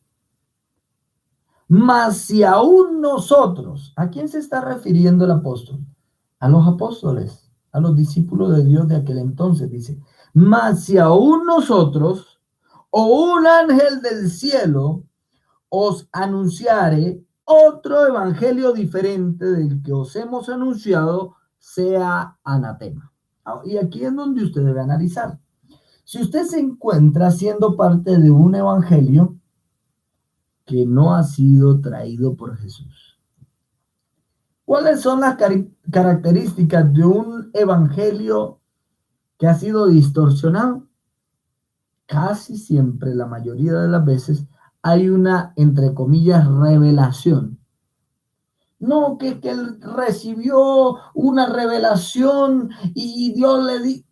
Mas si aún nosotros, ¿a quién se está refiriendo el apóstol? A los apóstoles, a los discípulos de Dios de aquel entonces. Dice: Mas si aún nosotros, o un ángel del cielo, os anunciare otro evangelio diferente del que os hemos anunciado, sea anatema. Y aquí es donde usted debe analizar. Si usted se encuentra siendo parte de un evangelio que no ha sido traído por Jesús, ¿cuáles son las características de un evangelio que ha sido distorsionado? Casi siempre, la mayoría de las veces, hay una, entre comillas, revelación. No, que él recibió una revelación y Dios le dijo,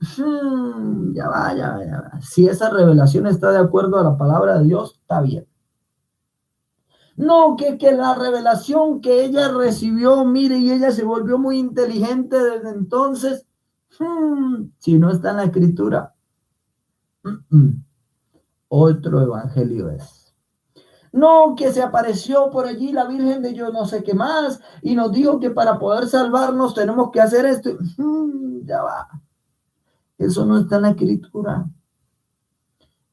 ya va. Si esa revelación está de acuerdo a la palabra de Dios, está bien. No, que la revelación que ella recibió, mire, y ella se volvió muy inteligente desde entonces, si no está en la escritura, otro evangelio es. No, que se apareció por allí la Virgen de yo no sé qué más y nos dijo que para poder salvarnos tenemos que hacer esto. Ya va. Eso no está en la escritura.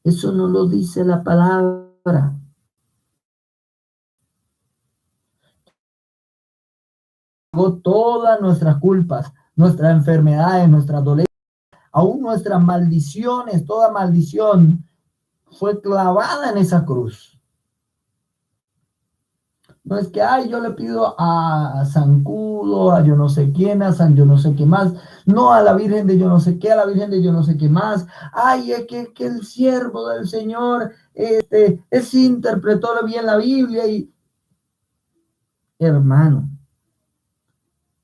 Eso no lo dice la palabra. Todas nuestras culpas, nuestras enfermedades, nuestras dolencias, aún nuestras maldiciones, toda maldición fue clavada en esa cruz. No es que, ay, yo le pido a Zancudo, a yo no sé quién, a San yo no sé qué más, no a la Virgen de yo no sé qué, a la Virgen de yo no sé qué más. Ay, es que el siervo del Señor, ese interpretó bien la Biblia y, hermano,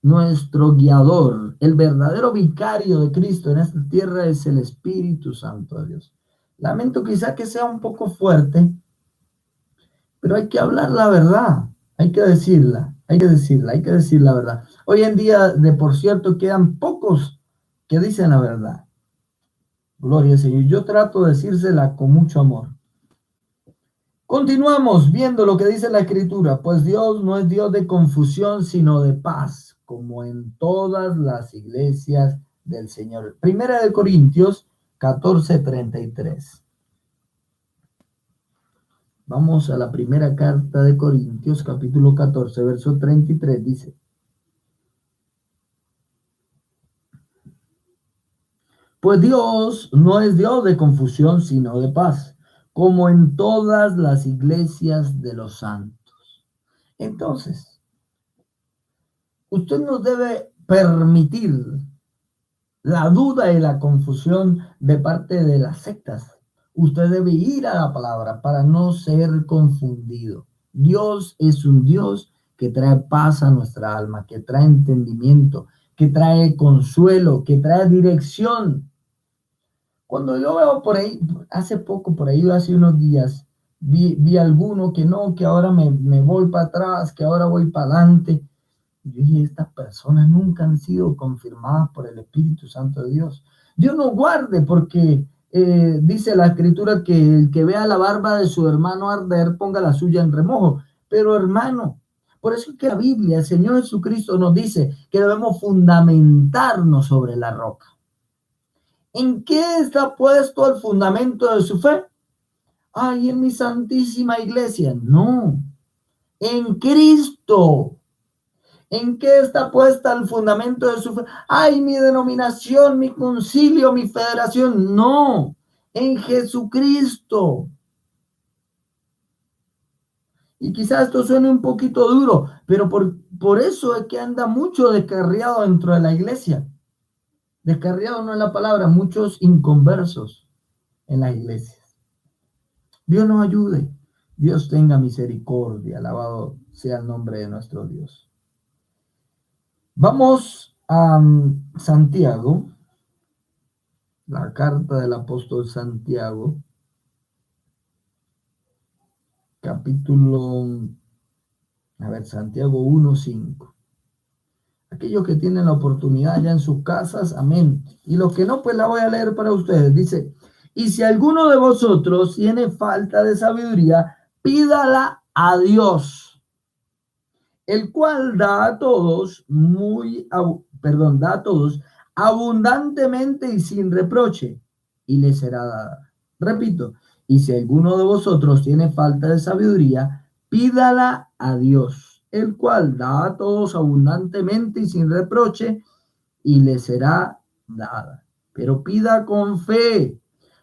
nuestro guiador, el verdadero vicario de Cristo en esta tierra es el Espíritu Santo de Dios. Lamento quizá que sea un poco fuerte, pero hay que hablar la verdad, hay que decirla, hay que decir la verdad. Hoy en día, de por cierto, quedan pocos que dicen la verdad. Gloria al Señor. Yo trato de decírsela con mucho amor. Continuamos viendo lo que dice la Escritura, pues Dios no es Dios de confusión, sino de paz, como en todas las iglesias del Señor. Primera de Corintios 14:33. Vamos a la primera carta de Corintios, capítulo 14, verso 33, dice: Pues Dios no es Dios de confusión, sino de paz, como en todas las iglesias de los santos. Entonces, usted no debe permitir la duda y la confusión de parte de las sectas. Usted debe ir a la palabra para no ser confundido. Dios es un Dios que trae paz a nuestra alma, que trae entendimiento, que trae consuelo, que trae dirección. Cuando yo veo por ahí, hace poco, por ahí, hace unos días, vi alguno que no, que ahora me voy para atrás, que ahora voy para adelante. Yo dije, estas personas nunca han sido confirmadas por el Espíritu Santo de Dios. Dios nos guarde, porque dice la Escritura que el que vea la barba de su hermano arder, ponga la suya en remojo. Pero hermano, por eso es que la Biblia, el Señor Jesucristo nos dice que debemos fundamentarnos sobre la roca. ¿En qué está puesto el fundamento de su fe? Ay, en mi santísima iglesia. No, en Cristo. ¿En qué está puesta el fundamento de su fe? Ay, mi denominación, mi concilio, mi federación. No, en Jesucristo. Y quizás esto suene un poquito duro, pero por eso es que anda mucho descarriado dentro de la iglesia. Descarriado no es la palabra, muchos inconversos en las iglesias. Dios nos ayude. Dios tenga misericordia. Alabado sea el nombre de nuestro Dios. Vamos a Santiago, la carta del apóstol Santiago. capítulo, Santiago 1:5. Aquellos que tienen la oportunidad ya en sus casas, amén. Y los que no, pues la voy a leer para ustedes. Dice, y si alguno de vosotros tiene falta de sabiduría, pídala a Dios, el cual da a todos da a todos abundantemente y sin reproche, y le será dada. Repito, y si alguno de vosotros tiene falta de sabiduría, pídala a Dios, el cual da a todos abundantemente y sin reproche, y le será dada. Pero pida con fe,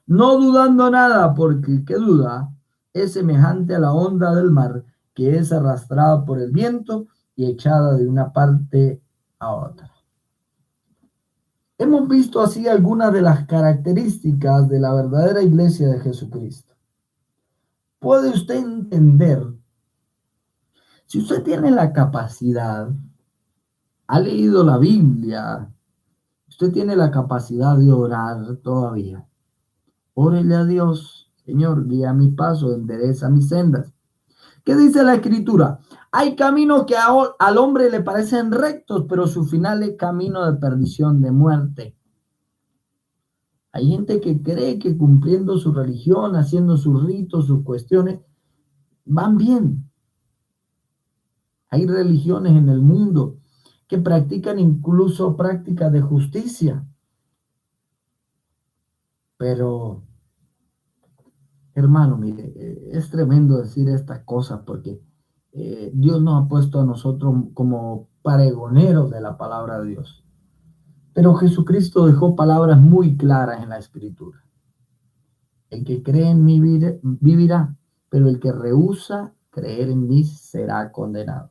no dudando nada, porque el que duda es semejante a la onda del mar, que es arrastrada por el viento y echada de una parte a otra. Hemos visto así algunas de las características de la verdadera iglesia de Jesucristo. ¿Puede usted entender? Si usted tiene la capacidad, ha leído la Biblia, usted tiene la capacidad de orar todavía, órele a Dios, Señor, guía mi paso, endereza mis sendas. ¿Qué dice la Escritura? Hay caminos que al hombre le parecen rectos, pero su final es camino de perdición, de muerte. Hay gente que cree que cumpliendo su religión, haciendo sus ritos, sus cuestiones, van bien. Hay religiones en el mundo que practican incluso prácticas de justicia. Pero, hermano, mire, es tremendo decir estas cosas porque Dios nos ha puesto a nosotros como pregoneros de la palabra de Dios. Pero Jesucristo dejó palabras muy claras en la Escritura. El que cree en mí vivirá, pero el que rehúsa creer en mí será condenado.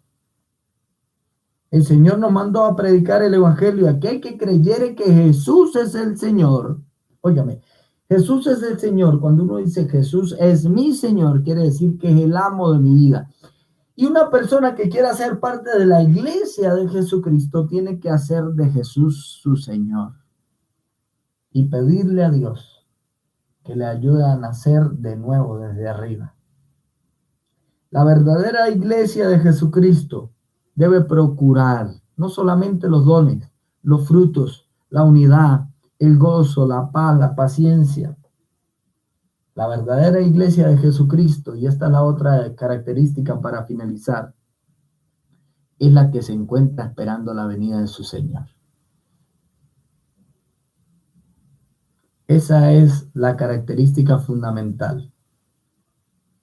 El Señor nos mandó a predicar el Evangelio. Aquel que creyere que Jesús es el Señor. Óigame, Jesús es el Señor. Cuando uno dice Jesús es mi Señor, quiere decir que es el amo de mi vida. Y una persona que quiera ser parte de la iglesia de Jesucristo tiene que hacer de Jesús su Señor. Y pedirle a Dios que le ayude a nacer de nuevo desde arriba. La verdadera iglesia de Jesucristo debe procurar no solamente los dones, los frutos, la unidad, el gozo, la paz, la paciencia. La verdadera iglesia de Jesucristo, y esta es la otra característica para finalizar, es la que se encuentra esperando la venida de su Señor. Esa es la característica fundamental.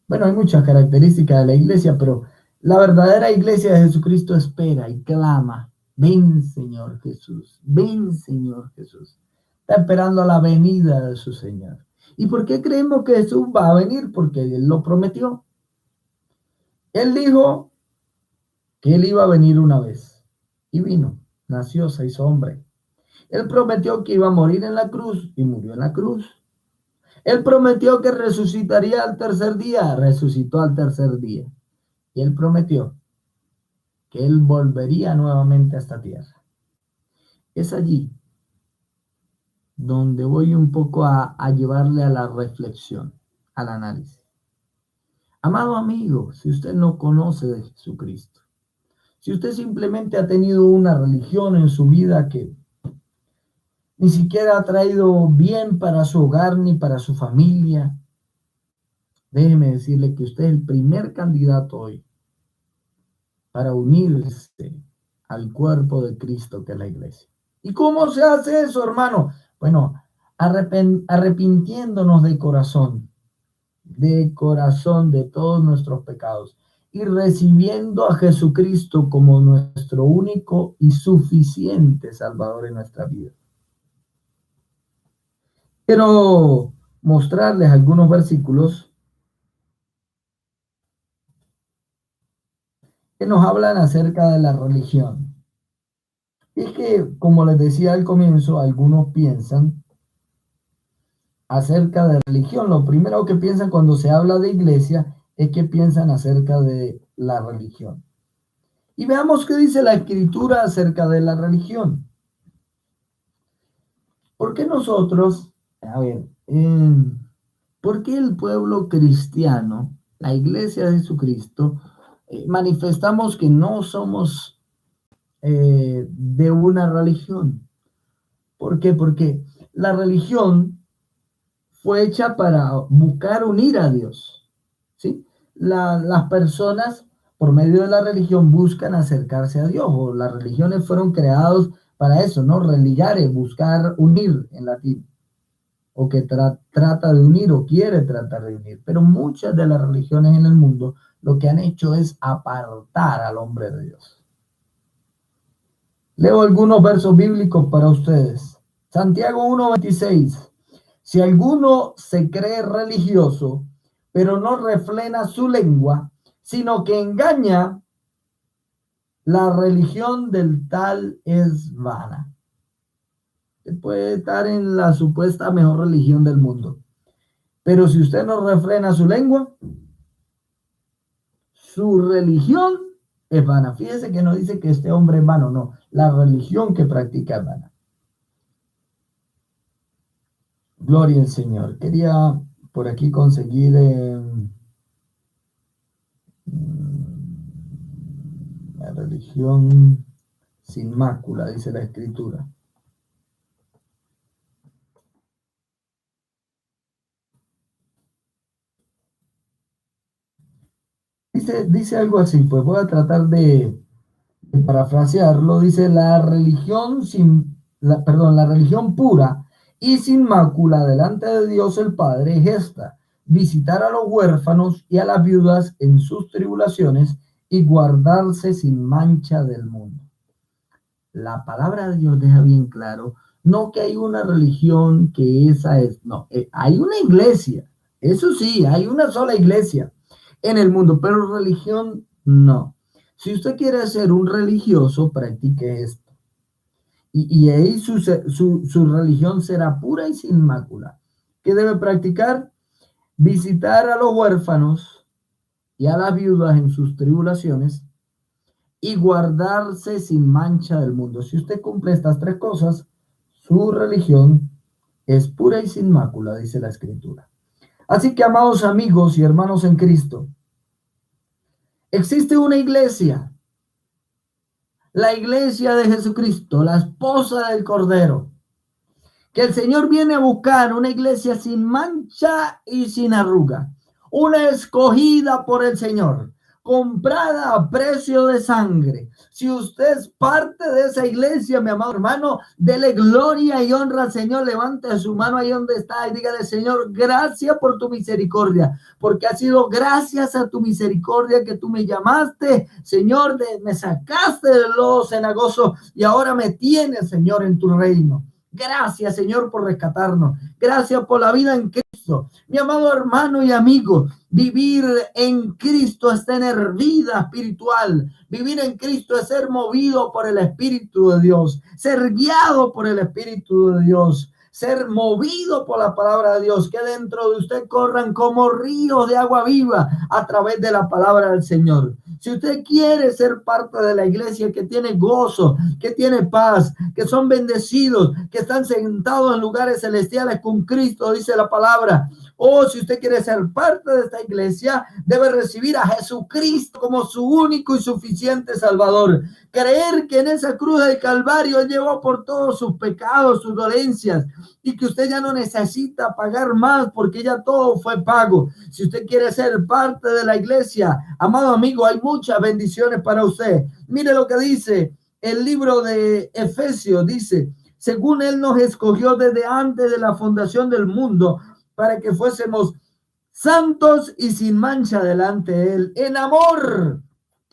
Bueno, hay muchas características de la iglesia, pero la verdadera iglesia de Jesucristo espera y clama, ven Señor Jesús, ven Señor Jesús. Está esperando la venida de su Señor. ¿Y por qué creemos que Jesús va a venir? Porque Él lo prometió. Él dijo que Él iba a venir una vez y vino, nació, se hizo hombre. Él prometió que iba a morir en la cruz y murió en la cruz. Él prometió que resucitaría al tercer día, resucitó al tercer día. Y Él prometió que Él volvería nuevamente a esta tierra. Es allí donde voy un poco a llevarle a la reflexión, al análisis. Amado amigo, si usted no conoce de Jesucristo, si usted simplemente ha tenido una religión en su vida que ni siquiera ha traído bien para su hogar ni para su familia, déjeme decirle que usted es el primer candidato hoy para unirse al cuerpo de Cristo, que es la iglesia. ¿Y cómo se hace eso, hermano? Bueno, arrepintiéndonos de corazón de todos nuestros pecados y recibiendo a Jesucristo como nuestro único y suficiente Salvador en nuestra vida. Quiero mostrarles algunos versículos que nos hablan acerca de la religión. Y es que, como les decía al comienzo, algunos piensan acerca de religión. Lo primero que piensan cuando se habla de iglesia es que piensan acerca de la religión. Y veamos qué dice la Escritura acerca de la religión. ¿Por qué nosotros, por qué el pueblo cristiano la iglesia de Jesucristo, manifestamos que no somos de una religión. ¿Por qué? Porque la religión fue hecha para buscar unir a Dios, ¿sí? Las personas, por medio de la religión, buscan acercarse a Dios, o las religiones fueron creadas para eso, ¿no? Religare, buscar unir en latín, o que trata de unir o quiere tratar de unir. Pero muchas de las religiones en el mundo lo que han hecho es apartar al hombre de Dios. Leo algunos versos bíblicos para ustedes. Santiago 1:26. Si alguno se cree religioso, pero no refrena su lengua, sino que engaña, la religión del tal es vana. Puede estar en la supuesta mejor religión del mundo, pero si usted no refrena su lengua, su religión es vana. Fíjese que no dice que este hombre es vano, no. La religión que practica es vana. Gloria al Señor. Quería por aquí conseguir la religión sin mácula, dice la Escritura. Dice algo así, pues voy a tratar de parafrasearlo. Dice la religión la religión pura y sin mácula delante de Dios el Padre es esta: visitar a los huérfanos y a las viudas en sus tribulaciones y guardarse sin mancha del mundo. La palabra de Dios deja bien claro, no que hay una religión que esa es, no, hay una iglesia, eso sí, hay una sola iglesia en el mundo, pero religión no. Si usted quiere ser un religioso, practique esto. Y ahí su religión será pura y sin mácula. ¿Qué debe practicar? Visitar a los huérfanos y a las viudas en sus tribulaciones y guardarse sin mancha del mundo. Si usted cumple estas tres cosas, su religión es pura y sin mácula, dice la Escritura. Así que, amados amigos y hermanos en Cristo, existe una iglesia, la iglesia de Jesucristo, la esposa del Cordero, que el Señor viene a buscar, una iglesia sin mancha y sin arruga, una escogida por el Señor, comprada a precio de sangre. Si usted es parte de esa iglesia, mi amado hermano, dele gloria y honra al Señor. Levante su mano ahí donde está y dígale: Señor, gracias por tu misericordia, porque ha sido gracias a tu misericordia que tú me llamaste, Señor, me sacaste del lodo cenagoso y ahora me tienes, Señor, en tu reino. Gracias, Señor, por rescatarnos. Gracias por la vida en Cristo. Mi amado hermano y amigo, vivir en Cristo es tener vida espiritual. Vivir en Cristo es ser movido por el Espíritu de Dios, ser guiado por el Espíritu de Dios, ser movido por la palabra de Dios, que dentro de usted corran como ríos de agua viva a través de la palabra del Señor. Si usted quiere ser parte de la iglesia que tiene gozo, que tiene paz, que son bendecidos, que están sentados en lugares celestiales con Cristo, dice la palabra. O si usted quiere ser parte de esta iglesia, debe recibir a Jesucristo como su único y suficiente Salvador. Creer que en esa cruz del Calvario Él llevó por todos sus pecados, sus dolencias, y que usted ya no necesita pagar más porque ya todo fue pago. Si usted quiere ser parte de la iglesia, amado amigo, hay muchas bendiciones para usted. Mire lo que dice el libro de Efesios, dice: según Él nos escogió desde antes de la fundación del mundo, para que fuésemos santos y sin mancha delante de Él, en amor,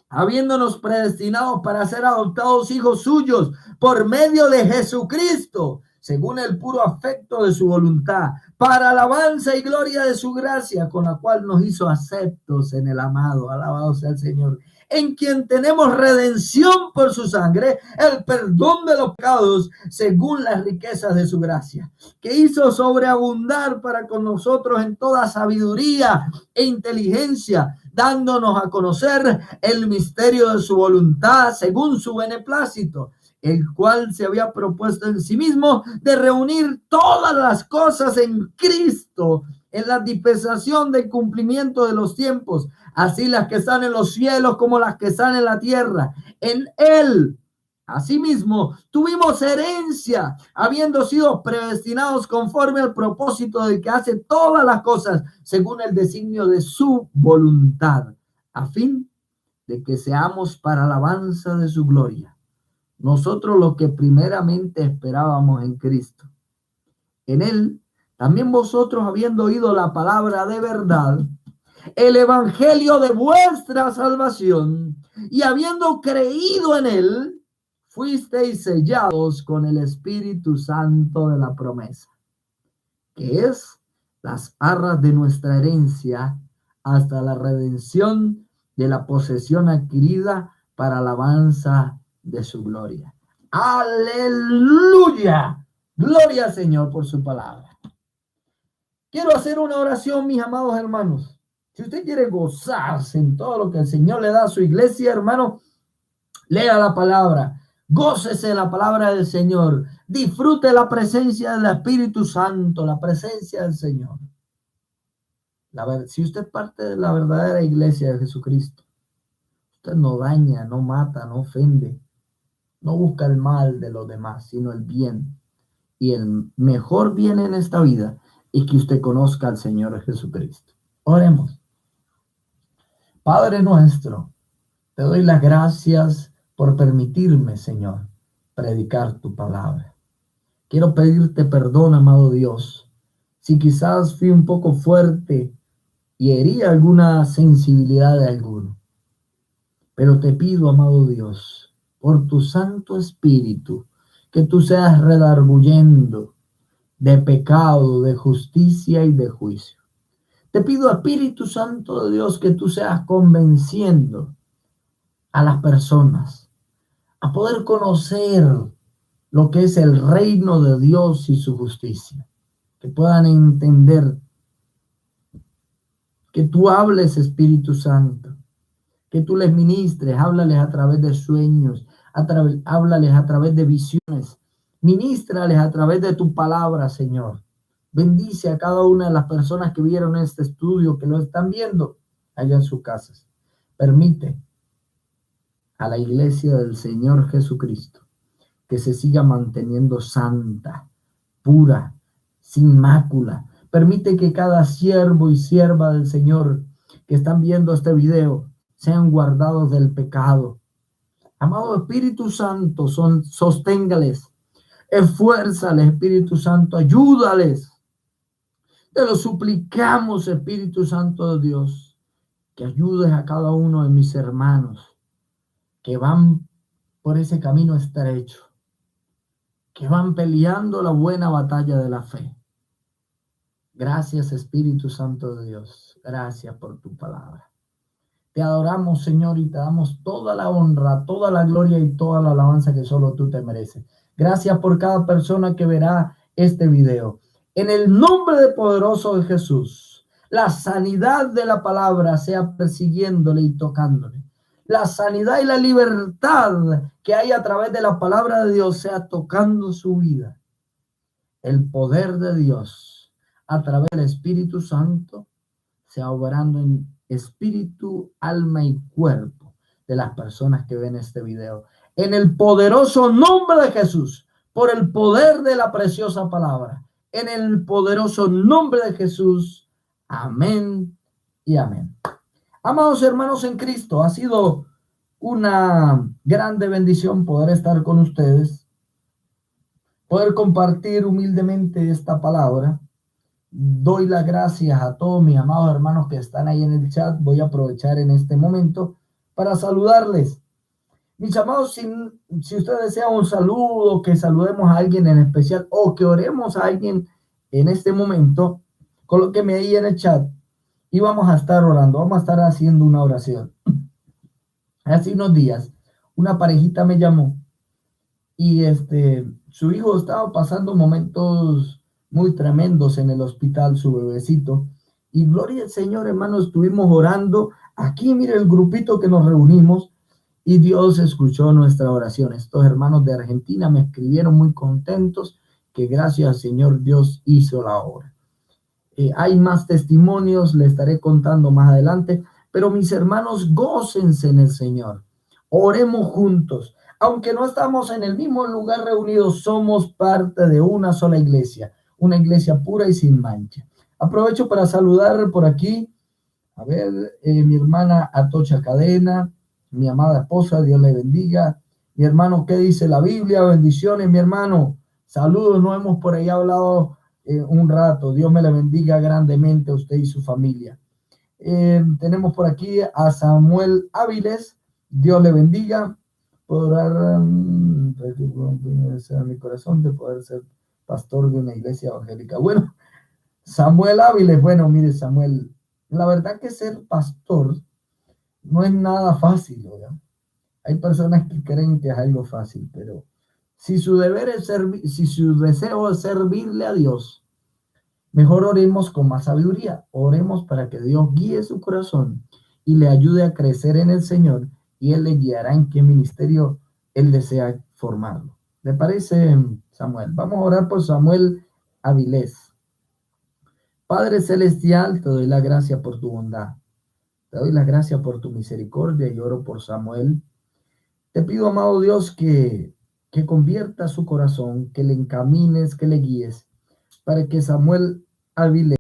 habiéndonos predestinados para ser adoptados hijos suyos por medio de Jesucristo, según el puro afecto de su voluntad, para alabanza y gloria de su gracia, con la cual nos hizo aceptos en el amado. Alabado sea el Señor, en quien tenemos redención por su sangre, el perdón de los pecados, según las riquezas de su gracia, que hizo sobreabundar para con nosotros en toda sabiduría e inteligencia, dándonos a conocer el misterio de su voluntad según su beneplácito, el cual se había propuesto en sí mismo de reunir todas las cosas en Cristo, en la dispensación del cumplimiento de los tiempos, así las que están en los cielos como las que están en la tierra. En Él, asimismo, tuvimos herencia, habiendo sido predestinados conforme al propósito de que hace todas las cosas según el designio de su voluntad, a fin de que seamos para alabanza de su gloria. Nosotros los que primeramente esperábamos en Cristo. En Él, también vosotros, habiendo oído la palabra de verdad, el evangelio de vuestra salvación, y habiendo creído en Él, fuisteis sellados con el Espíritu Santo de la promesa, que es las arras de nuestra herencia hasta la redención de la posesión adquirida para alabanza de su gloria. ¡Aleluya! Gloria al Señor por su palabra. Quiero hacer una oración, mis amados hermanos. Si usted quiere gozarse en todo lo que el Señor le da a su iglesia, hermano, lea la palabra, gócese en la palabra del Señor, disfrute la presencia del Espíritu Santo, la presencia del Señor. Si usted es parte de la verdadera iglesia de Jesucristo, usted no daña, no mata, no ofende, no busca el mal de los demás, sino el bien. Y el mejor bien en esta vida es que usted conozca al Señor Jesucristo. Oremos. Padre nuestro, te doy las gracias por permitirme, Señor, predicar tu palabra. Quiero pedirte perdón, amado Dios, si quizás fui un poco fuerte y herí alguna sensibilidad de alguno. Pero te pido, amado Dios, por tu Santo Espíritu, que tú seas redarguyendo de pecado, de justicia y de juicio. Te pido, Espíritu Santo de Dios, que tú seas convenciendo a las personas a poder conocer lo que es el reino de Dios y su justicia. Que puedan entender, que tú hables, Espíritu Santo, que tú les ministres, háblales a través de sueños, háblales a través de visiones, ministrales a través de tu palabra, Señor. Bendice a cada una de las personas que vieron este estudio, que lo están viendo allá en sus casas. Permite a la iglesia del Señor Jesucristo que se siga manteniendo santa, pura, sin mácula. Permite que cada siervo y sierva del Señor que están viendo este video sean guardados del pecado. Amado Espíritu Santo, sosténgales, esfuérzales, Espíritu Santo, ayúdales. Te lo suplicamos, Espíritu Santo de Dios, que ayudes a cada uno de mis hermanos que van por ese camino estrecho, que van peleando la buena batalla de la fe. Gracias, Espíritu Santo de Dios. Gracias por tu palabra. Te adoramos, Señor, y te damos toda la honra, toda la gloria y toda la alabanza que solo tú te mereces. Gracias por cada persona que verá este video. En el nombre poderoso de Jesús, la sanidad de la palabra sea persiguiéndole y tocándole. La sanidad y la libertad que hay a través de la palabra de Dios sea tocando su vida. El poder de Dios a través del Espíritu Santo sea obrando en espíritu, alma y cuerpo de las personas que ven este video. En el poderoso nombre de Jesús, por el poder de la preciosa palabra, en el poderoso nombre de Jesús. Amén y amén. Amados hermanos en Cristo, ha sido una grande bendición poder estar con ustedes, poder compartir humildemente esta palabra. Doy las gracias a todos mis amados hermanos que están ahí en el chat. Voy a aprovechar en este momento para saludarles. Mis amados, si usted desea un saludo, que saludemos a alguien en especial o que oremos a alguien en este momento, colóqueme ahí en el chat y vamos a estar orando, vamos a estar haciendo una oración. Hace unos días, una parejita me llamó y su hijo estaba pasando momentos muy tremendos en el hospital, su bebecito. Y gloria al Señor, hermanos, estuvimos orando. Aquí, mire el grupito que nos reunimos. y Dios escuchó nuestra oración. Estos hermanos de Argentina me escribieron muy contentos que gracias al Señor Dios hizo la obra. Hay más testimonios, le estaré contando más adelante, pero mis hermanos, gócense en el Señor. Oremos juntos. Aunque no estamos en el mismo lugar reunidos, somos parte de una sola iglesia, una iglesia pura y sin mancha. Aprovecho para saludar por aquí, a ver, mi hermana Atocha Cadena, mi amada esposa, Dios le bendiga. Mi hermano, ¿qué dice la Biblia? Bendiciones, mi hermano. Saludos, no hemos por ahí hablado un rato. Dios me le bendiga grandemente a usted y su familia. Tenemos por aquí a Samuel Áviles. Dios le bendiga. Podrá mi corazón de poder ser pastor de una iglesia evangélica. Bueno, Samuel Áviles, bueno, mire, Samuel, la verdad que ser pastor no es nada fácil, ¿verdad? Hay personas que creen que es algo fácil, pero si su deber es servir, si su deseo es servirle a Dios, mejor oremos con más sabiduría. Oremos para que Dios guíe su corazón y le ayude a crecer en el Señor, y Él le guiará en qué ministerio Él desea formarlo. ¿Le parece, Samuel? Vamos a orar por Samuel Avilés. Padre Celestial, te doy la gracia por tu bondad. Te doy la gracia por tu misericordia y oro por Samuel. Te pido, amado Dios, que convierta su corazón, que le encamines, que le guíes, para que Samuel Avilés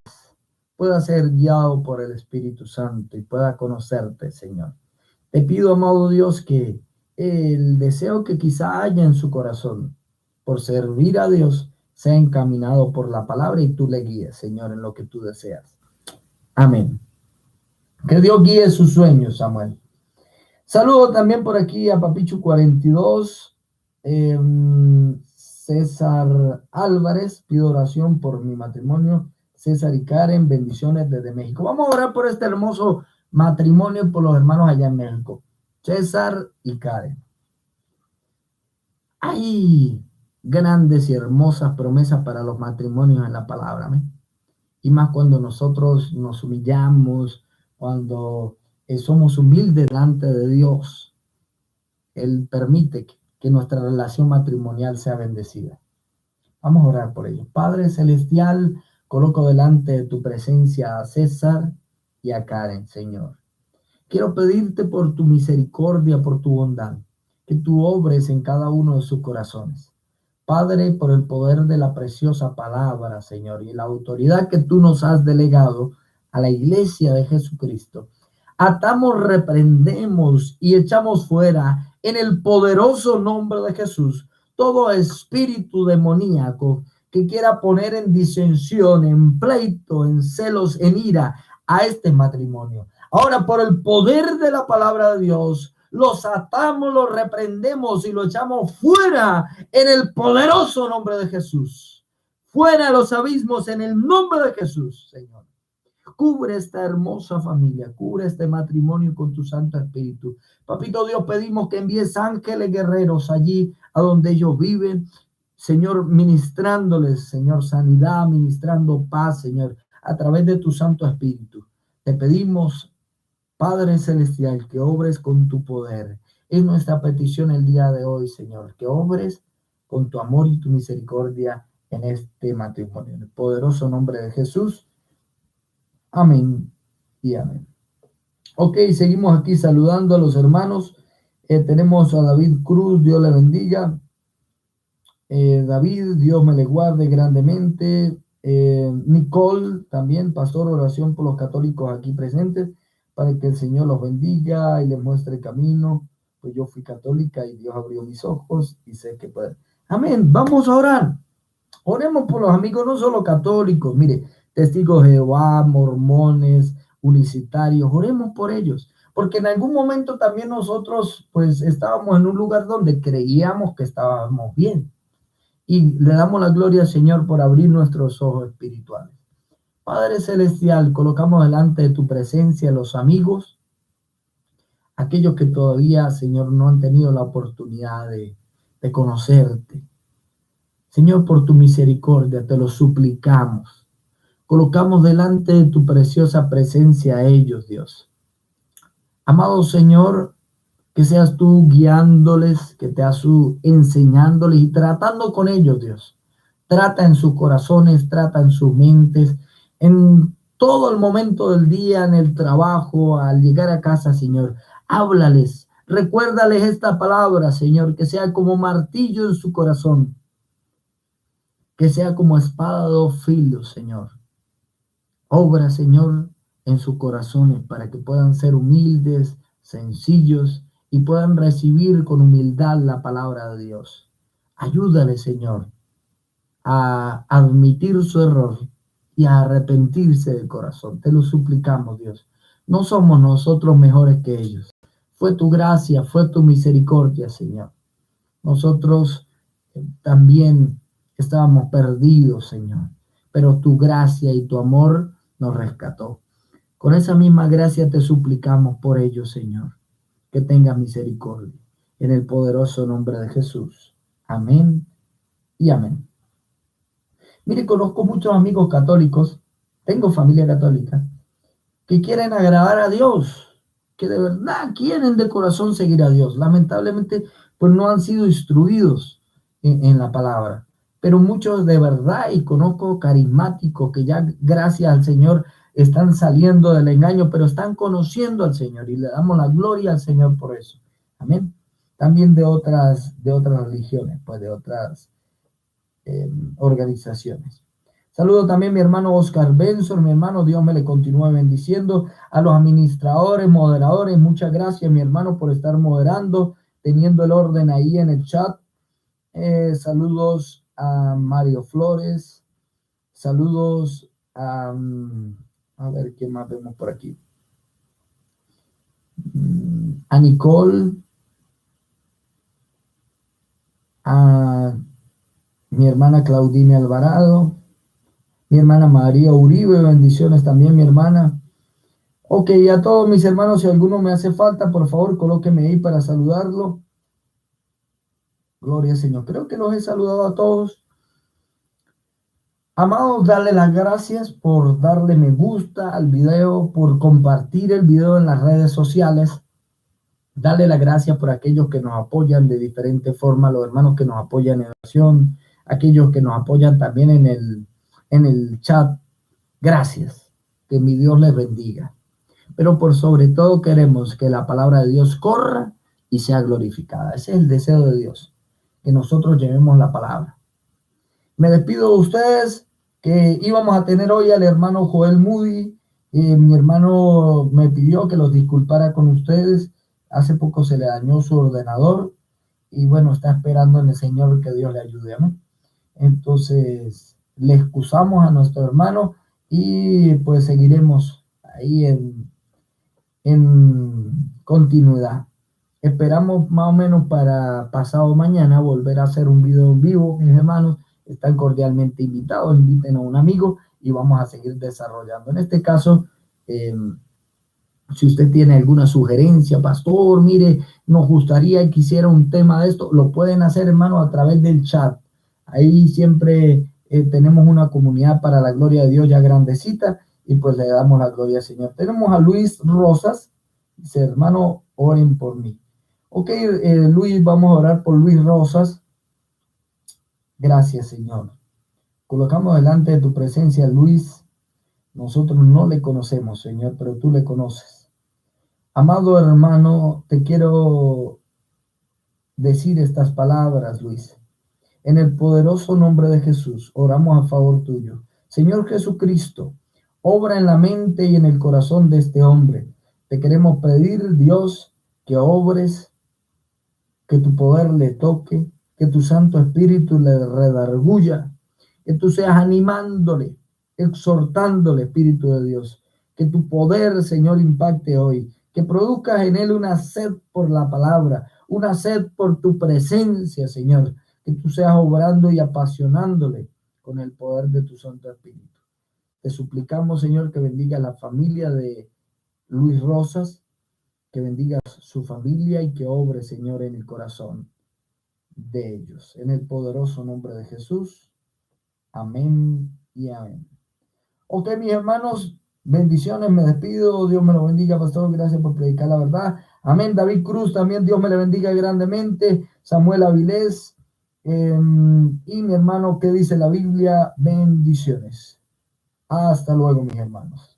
pueda ser guiado por el Espíritu Santo y pueda conocerte, Señor. Te pido, amado Dios, que el deseo que quizá haya en su corazón por servir a Dios sea encaminado por la palabra y tú le guíes, Señor, en lo que tú deseas. Amén. Que Dios guíe sus sueños, Samuel. Saludo también por aquí a Papichu 42, César Álvarez, pido oración por mi matrimonio, César y Karen, bendiciones desde México. Vamos a orar por este hermoso matrimonio, por los hermanos allá en México, César y Karen. Hay grandes y hermosas promesas para los matrimonios en la palabra, ¿me? Y más cuando nosotros nos humillamos, cuando somos humildes delante de Dios. Él permite que nuestra relación matrimonial sea bendecida. Vamos a orar por ello. Padre Celestial, coloco delante de tu presencia a César y a Karen, Señor. Quiero pedirte por tu misericordia, por tu bondad, que tú obres en cada uno de sus corazones. Padre, por el poder de la preciosa palabra, Señor, y la autoridad que tú nos has delegado a la iglesia de Jesucristo, atamos, reprendemos y echamos fuera en el poderoso nombre de Jesús todo espíritu demoníaco que quiera poner en disensión, en pleito, en celos, en ira a este matrimonio. Ahora, por el poder de la palabra de Dios, los atamos, los reprendemos y los echamos fuera en el poderoso nombre de Jesús. Fuera los abismos en el nombre de Jesús, Señor. Cubre esta hermosa familia, cubre este matrimonio con tu Santo Espíritu. Papito Dios, pedimos que envíes ángeles guerreros allí a donde ellos viven, Señor, ministrándoles, Señor, sanidad, ministrando paz, Señor, a través de tu Santo Espíritu. Te pedimos, Padre Celestial, que obres con tu poder. Es nuestra petición el día de hoy, Señor, que obres con tu amor y tu misericordia en este matrimonio. En el poderoso nombre de Jesús. Amén y amén. Ok, seguimos aquí saludando a los hermanos. Tenemos a David Cruz, Dios le bendiga. David, Dios me le guarde grandemente. Nicole, también, pastor, oración por los católicos aquí presentes, para que el Señor los bendiga y les muestre el camino. Pues yo fui católica y Dios abrió mis ojos y sé que puede. Amén, vamos a orar. Oremos por los amigos, no solo católicos, mire, testigos de Jehová, mormones, unicitarios, oremos por ellos, porque en algún momento también nosotros pues estábamos en un lugar donde creíamos que estábamos bien, y le damos la gloria al Señor por abrir nuestros ojos espirituales. Padre Celestial, colocamos delante de tu presencia los amigos, aquellos que todavía, Señor, no han tenido la oportunidad de conocerte. Señor, por tu misericordia, te lo suplicamos. Colocamos delante de tu preciosa presencia a ellos, Dios. Amado Señor, que seas tú guiándoles, que te enseñándoles y tratando con ellos, Dios. Trata en sus corazones, trata en sus mentes, en todo el momento del día, en el trabajo, al llegar a casa, Señor. Háblales, recuérdales esta palabra, Señor, que sea como martillo en su corazón, que sea como espada de dos filos, Señor. Obra, Señor, en sus corazones para que puedan ser humildes, sencillos y puedan recibir con humildad la palabra de Dios. Ayúdale, Señor, a admitir su error y a arrepentirse del corazón. Te lo suplicamos, Dios. No somos nosotros mejores que ellos. Fue tu gracia, fue tu misericordia, Señor. Nosotros también estábamos perdidos, Señor, pero tu gracia y tu amor nos rescató. Con esa misma gracia te suplicamos por ellos, Señor, que tengas misericordia. En el poderoso nombre de Jesús. Amén y amén. Mire, conozco muchos amigos católicos, tengo familia católica, que quieren agradar a Dios, que de verdad quieren de corazón seguir a Dios. Lamentablemente, pues no han sido instruidos en la palabra. Pero muchos de verdad, y conozco carismáticos que ya gracias al Señor están saliendo del engaño, pero están conociendo al Señor y le damos la gloria al Señor por eso. Amén. También de otras religiones, pues de otras organizaciones. Saludo también a mi hermano Oscar Benson, mi hermano, Dios me le continúe bendiciendo. A los administradores, moderadores, muchas gracias, mi hermano, por estar moderando, teniendo el orden ahí en el chat. Saludos a Mario Flores, saludos a ver qué más vemos por aquí. A Nicole, a mi hermana Claudine Alvarado, mi hermana María Uribe, bendiciones también, mi hermana. Ok, a todos mis hermanos, si alguno me hace falta, por favor, colóqueme ahí para saludarlo. Gloria al Señor. Creo que los he saludado a todos. Amados, darle las gracias por darle me gusta al video, por compartir el video en las redes sociales. Darle las gracias por aquellos que nos apoyan de diferentes formas, los hermanos que nos apoyan en oración, aquellos que nos apoyan también en el chat. Gracias. Que mi Dios les bendiga. Pero por sobre todo queremos que la palabra de Dios corra y sea glorificada. Ese es el deseo de Dios, que nosotros llevemos la palabra. Me despido de ustedes, que íbamos a tener hoy al hermano Joel Moody. Mi hermano me pidió que los disculpara con ustedes. Hace poco se le dañó su ordenador y bueno, está esperando en el Señor que Dios le ayude. ¿No? Entonces, le excusamos a nuestro hermano y pues seguiremos ahí en continuidad. Esperamos más o menos para pasado mañana volver a hacer un video en vivo, mis hermanos. Están cordialmente invitados, inviten a un amigo y vamos a seguir desarrollando. En este caso, si usted tiene alguna sugerencia, pastor, mire, nos gustaría que hiciera un tema de esto, lo pueden hacer, hermano, a través del chat. Ahí siempre tenemos una comunidad para la gloria de Dios ya grandecita y pues le damos la gloria al Señor. Tenemos a Luis Rosas, dice, hermano, oren por mí. Ok, Luis, vamos a orar por Luis Rosas. Gracias, Señor. Colocamos delante de tu presencia, Luis. Nosotros no le conocemos, Señor, pero tú le conoces. Amado hermano, te quiero decir estas palabras, Luis. En el poderoso nombre de Jesús, oramos a favor tuyo. Señor Jesucristo, obra en la mente y en el corazón de este hombre. Te queremos pedir, Dios, que obres, que tu poder le toque, que tu Santo Espíritu le redarguya, que tú seas animándole, exhortándole, Espíritu de Dios, que tu poder, Señor, impacte hoy, que produzcas en él una sed por la palabra, una sed por tu presencia, Señor, que tú seas obrando y apasionándole con el poder de tu Santo Espíritu. Te suplicamos, Señor, que bendiga la familia de Luis Rosas, que bendiga su familia y que obre, Señor, en el corazón de ellos. En el poderoso nombre de Jesús. Amén y amén. Ok, mis hermanos, bendiciones, me despido. Dios me lo bendiga, pastor. Gracias por predicar la verdad. Amén. David Cruz, también Dios me le bendiga grandemente. Samuel Avilés. Y mi hermano, ¿qué dice la Biblia? Bendiciones. Hasta luego, mis hermanos.